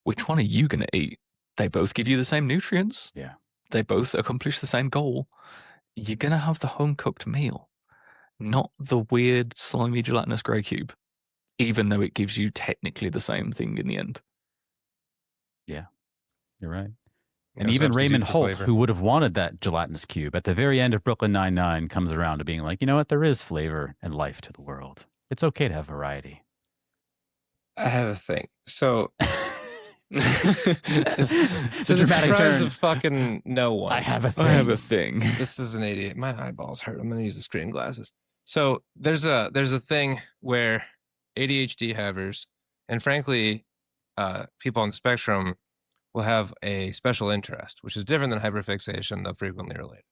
Speaker 3: Which one are you going to eat? They both give you the same nutrients.
Speaker 2: Yeah.
Speaker 3: They both accomplish the same goal. You're going to have the home-cooked meal, not the weird, slimy, gelatinous grey cube, even though it gives you technically the same thing in the end.
Speaker 2: Yeah, you're right.
Speaker 1: You
Speaker 2: And
Speaker 1: know,
Speaker 2: even
Speaker 1: substitute
Speaker 2: Raymond
Speaker 1: for
Speaker 2: Holt,
Speaker 1: flavor.
Speaker 2: who would have wanted that gelatinous cube, at the very end of Brooklyn Nine-Nine comes around to being like, you know what? There is flavor and life to the world. It's okay to have variety.
Speaker 1: I have a thing. So
Speaker 2: The
Speaker 1: to the
Speaker 2: dramatic
Speaker 1: surprise
Speaker 2: turn.
Speaker 1: of fucking no one.
Speaker 2: I have a thing.
Speaker 3: I have a thing.
Speaker 1: This is an idiot. My eyeballs hurt. I'm gonna use the screen glasses. So there's a thing where ADHD havers, and frankly, people on the spectrum will have a special interest, which is different than hyperfixation, though frequently related.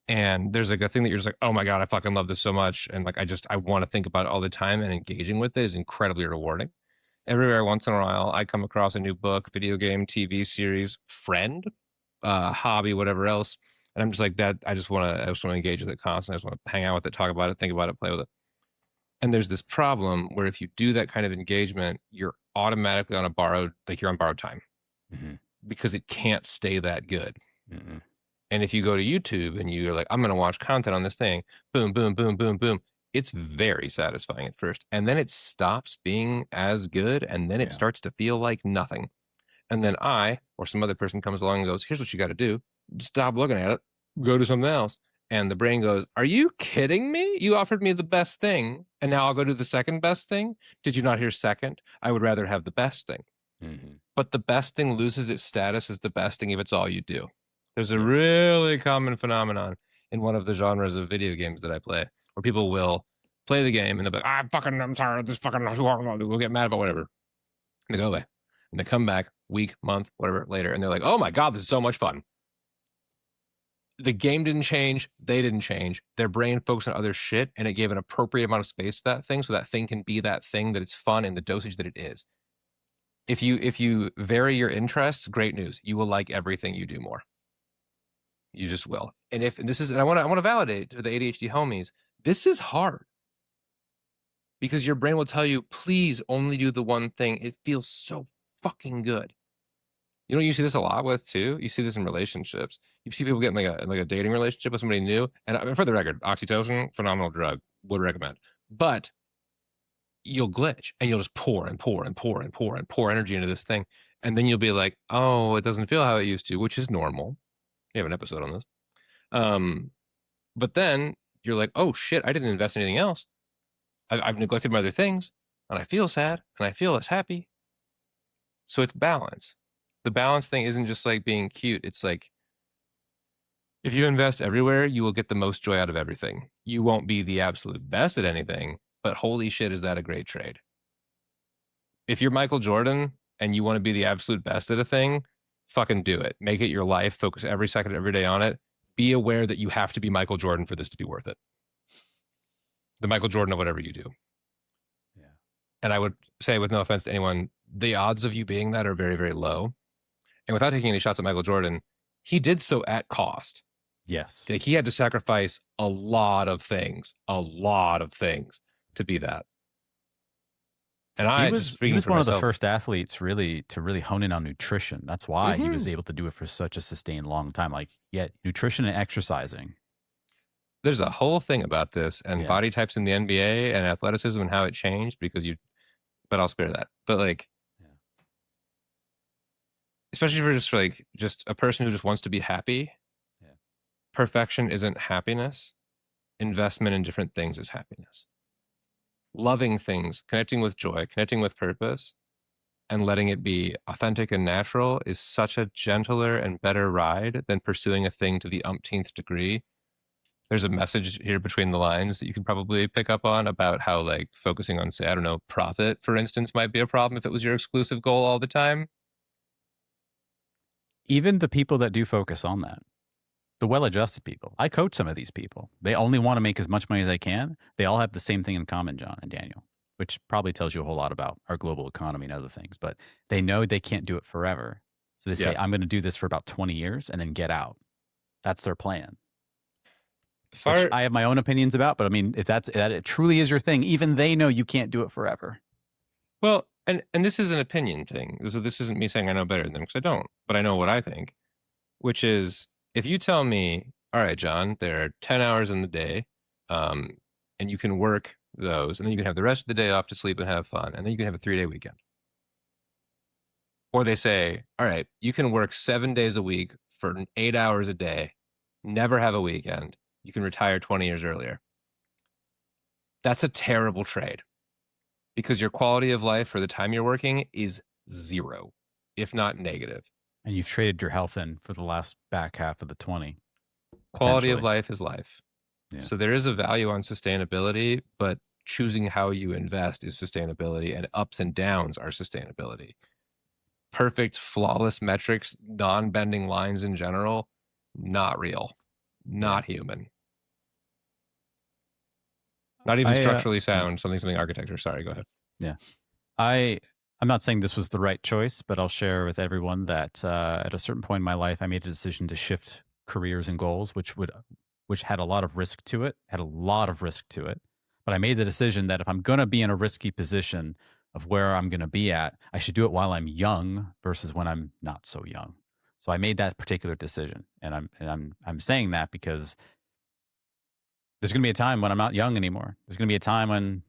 Speaker 1: And there's like a thing that you're just like, oh my God, I fucking love this so much. And like, I want to think about it all the time, and engaging with it is incredibly rewarding. Every once in a while, I come across a new book, video game, TV series, friend, hobby, whatever else. And I'm just like that. I just want to engage with it constantly. I just want to hang out with it, talk about it, think about it, play with it. And there's this problem where if you do that kind of engagement, you're automatically on borrowed time because it can't stay that good. And if you go to YouTube and you're like, I'm going to watch content on this thing, boom, boom, boom, boom, boom, it's very satisfying at first. And then it stops being as good. And then it starts to feel like nothing. And then I, or some other person comes along and goes, here's what you got to do. Stop looking at it, go do something else. And the brain goes, are you kidding me? You offered me the best thing, and now I'll go do the second best thing? Did you not hear second? I would rather have the best thing. But the best thing loses its status as the best thing if it's all you do. There's a really common phenomenon in one of the genres of video games that I play, where people will play the game and they'll be like, I'm tired of this fucking, we'll get mad about whatever. And they go away. And they come back week, month, whatever, later, and they're like, oh my God, this is so much fun. The game didn't change. They didn't change. Their brain focused on other shit, and it gave an appropriate amount of space to that thing, so that thing can be that thing that it's fun in the dosage that it is. If you vary your interests, great news. You will like everything you do more. You just will. And I want to validate to the ADHD homies, this is hard. Because your brain will tell you, please only do the one thing. It feels so fucking good. You know, you see this a lot with too. You see this in relationships. You see people getting like a dating relationship with somebody new. And for the record, oxytocin, phenomenal drug, would recommend. But you'll glitch and you'll just pour and pour and pour and pour and pour energy into this thing, and then you'll be like, oh, it doesn't feel how it used to, which is normal. We have an episode on this. But then you're like, oh shit, I didn't invest in anything else. I've neglected my other things, and I feel sad, and I feel less happy. So it's balance. The balance thing isn't just like being cute. It's like, if you invest everywhere, you will get the most joy out of everything. You won't be the absolute best at anything, but holy shit, is that a great trade? If you're Michael Jordan and you want to be the absolute best at a thing, fucking do it. Make it your life. Focus every second of every day on it. Be aware that you have to be Michael Jordan for this to be worth it. The Michael Jordan of whatever you do.
Speaker 2: Yeah.
Speaker 1: And I would say, with no offense to anyone, the odds of you being that are very, very low. And without taking any shots at Michael Jordan, he did so at cost.
Speaker 2: Yes.
Speaker 1: Like, he had to sacrifice a lot of things to be that. And
Speaker 2: He was one of the first athletes to really hone in on nutrition. That's why he was able to do it for such a sustained long time. Like, nutrition and exercising.
Speaker 1: There's a whole thing about this and body types in the NBA and athleticism and how it changed but I'll spare that. But like, especially for just a person who just wants to be happy.
Speaker 2: Yeah.
Speaker 1: Perfection isn't happiness. Investment in different things is happiness. Loving things, connecting with joy, connecting with purpose, and letting it be authentic and natural is such a gentler and better ride than pursuing a thing to the umpteenth degree. There's a message here between the lines that you can probably pick up on about how, like, focusing on, say, I don't know, profit, for instance, might be a problem if it was your exclusive goal all the time.
Speaker 2: even the people that do focus on that, the well-adjusted people, I coach some of these people. They only want to make as much money as they can. They all have the same thing in common, John and Daniel, which probably tells you a whole lot about our global economy and other things. But they know they can't do it forever. So they say, I'm going to do this for about 20 years and then get out. That's their plan. Which I have my own opinions about, but I mean, if that it truly is your thing, even they know you can't do it forever.
Speaker 1: Well, and this is an opinion thing. So this isn't me saying I know better than them, because I don't, but I know what I think, which is, if you tell me, all right, John, there are 10 hours in the day, and you can work those, and then you can have the rest of the day off to sleep and have fun, and then you can have a 3-day weekend. Or they say, all right, you can work 7 days a week for 8 hours a day, never have a weekend. You can retire 20 years earlier. That's a terrible trade, because your quality of life for the time you're working is 0, if not negative.
Speaker 2: And you've traded your health in for the last back half of the 20.
Speaker 1: Quality of life is life.
Speaker 2: Yeah.
Speaker 1: So there is a value on sustainability, but choosing how you invest is sustainability, and ups and downs are sustainability. Perfect, flawless metrics, non-bending lines in general, not real, not human. Not even structurally sound, something architecture. Sorry, go ahead.
Speaker 2: Yeah. I'm not saying this was the right choice, but I'll share with everyone that at a certain point in my life, I made a decision to shift careers and goals, which had a lot of risk to it, But I made the decision that if I'm going to be in a risky position of where I'm going to be at, I should do it while I'm young versus when I'm not so young. So I made that particular decision, and I'm saying that because there's going to be a time when I'm not young anymore. There's going to be a time when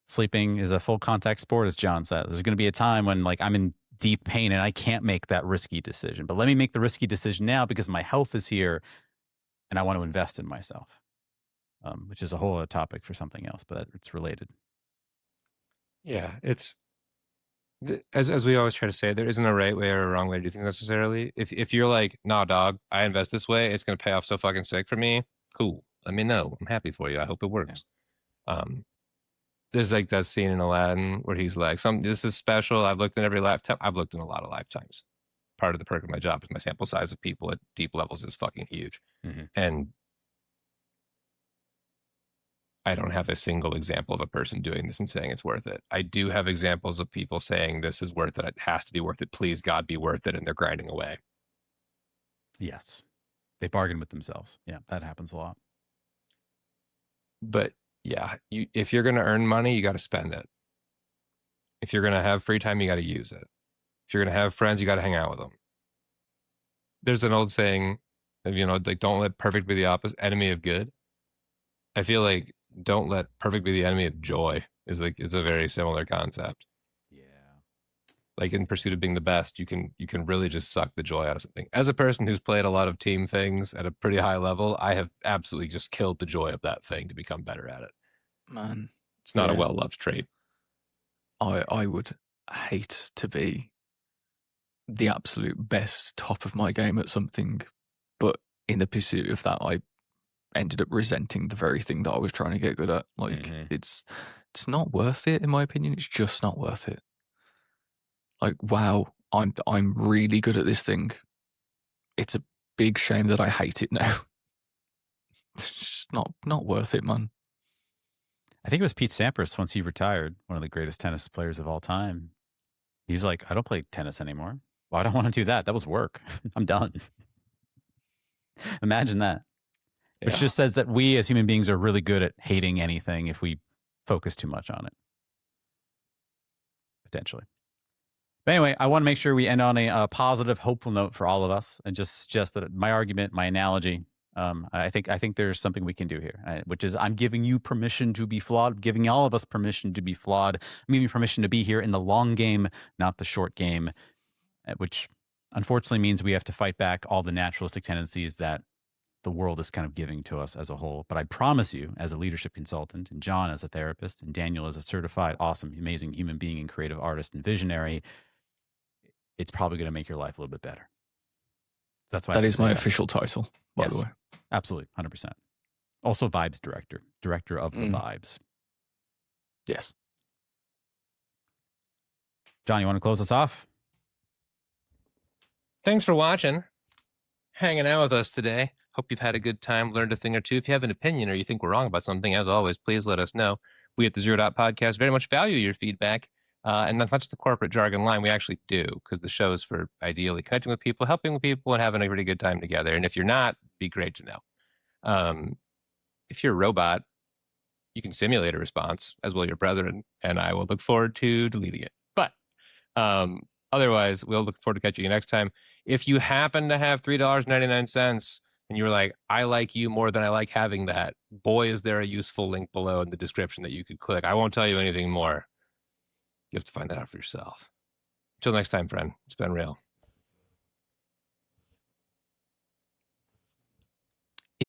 Speaker 2: sleeping is a full contact sport, as John said. There's going to be a time when I'm in deep pain and I can't make that risky decision. But let me make the risky decision now because my health is here and I want to invest in myself, which is a whole other topic for something else, but it's related.
Speaker 1: Yeah, it's as we always try to say, there isn't a right way or a wrong way to do things necessarily. If you're like, nah, dog, I invest this way, it's going to pay off so fucking sick for me. Cool. Let me know. I'm happy for you. I hope it works. Yeah. There's that scene in Aladdin where he's like, this is special. I've looked in every lifetime. I've looked in a lot of lifetimes. Part of the perk of my job is my sample size of people at deep levels is fucking huge. Mm-hmm. And I don't have a single example of a person doing this and saying it's worth it. I do have examples of people saying this is worth it. It has to be worth it. Please, God, be worth it. And they're grinding away.
Speaker 2: Yes. They bargain with themselves. Yeah, that happens a lot.
Speaker 1: But yeah, if you're going to earn money, you got to spend it. If you're going to have free time, you got to use it. If you're going to have friends, you got to hang out with them. There's an old saying, don't let perfect be the enemy of good. I feel like don't let perfect be the enemy of joy is a very similar concept.
Speaker 2: Yeah.
Speaker 1: Like in pursuit of being the best, you can really just suck the joy out of something. As a person who's played a lot of team things at a pretty high level, I have absolutely just killed the joy of that thing to become better at it.
Speaker 3: Man,
Speaker 1: it's not a well-loved trait.
Speaker 3: I would hate to be the absolute best top of my game at something, but in the pursuit of that, I ended up resenting the very thing that I was trying to get good at. It's not worth it, in my opinion. It's just not worth it. Wow, I'm really good at this thing. It's a big shame that I hate it now. It's just not worth it, man.
Speaker 2: I think it was Pete Sampras once he retired, one of the greatest tennis players of all time. He's like, I don't play tennis anymore. Well, I don't want to do that. That was work. I'm done. Imagine that. Which just says that we as human beings are really good at hating anything if we focus too much on it. Potentially. But anyway, I want to make sure we end on a positive, hopeful note for all of us, and just suggest that my argument, my analogy, I think there's something we can do here, which is I'm giving you permission to be flawed, giving all of us permission to be flawed. I'm giving you permission to be here in the long game, not the short game, which unfortunately means we have to fight back all the naturalistic tendencies that the world is kind of giving to us as a whole. But I promise you, as a leadership consultant, and John as a therapist, and Daniel as a certified, awesome, amazing human being and creative artist and visionary, it's probably going to make your life a little bit better. That's why
Speaker 3: that is my official title, by the way.
Speaker 2: Absolutely, 100%. Also, vibes director of the vibes.
Speaker 3: Yes.
Speaker 2: John, you want to close us off?
Speaker 1: Thanks for watching, hanging out with us today. Hope you've had a good time, learned a thing or two. If you have an opinion or you think we're wrong about something, as always, please let us know. We at the Zero Dot Podcast very much value your feedback. And that's not just the corporate jargon line. We actually do, because the show is for ideally connecting with people, helping with people, and having a really good time together. And if you're not, it'd be great to know. If you're a robot, you can simulate a response, as will your brethren, and I will look forward to deleting it. But otherwise, we'll look forward to catching you next time. If you happen to have $3.99 and you're like, I like you more than I like having that, boy, is there a useful link below in the description that you could click. I won't tell you anything more. You have to find that out for yourself. Until next time, friend, it's been real.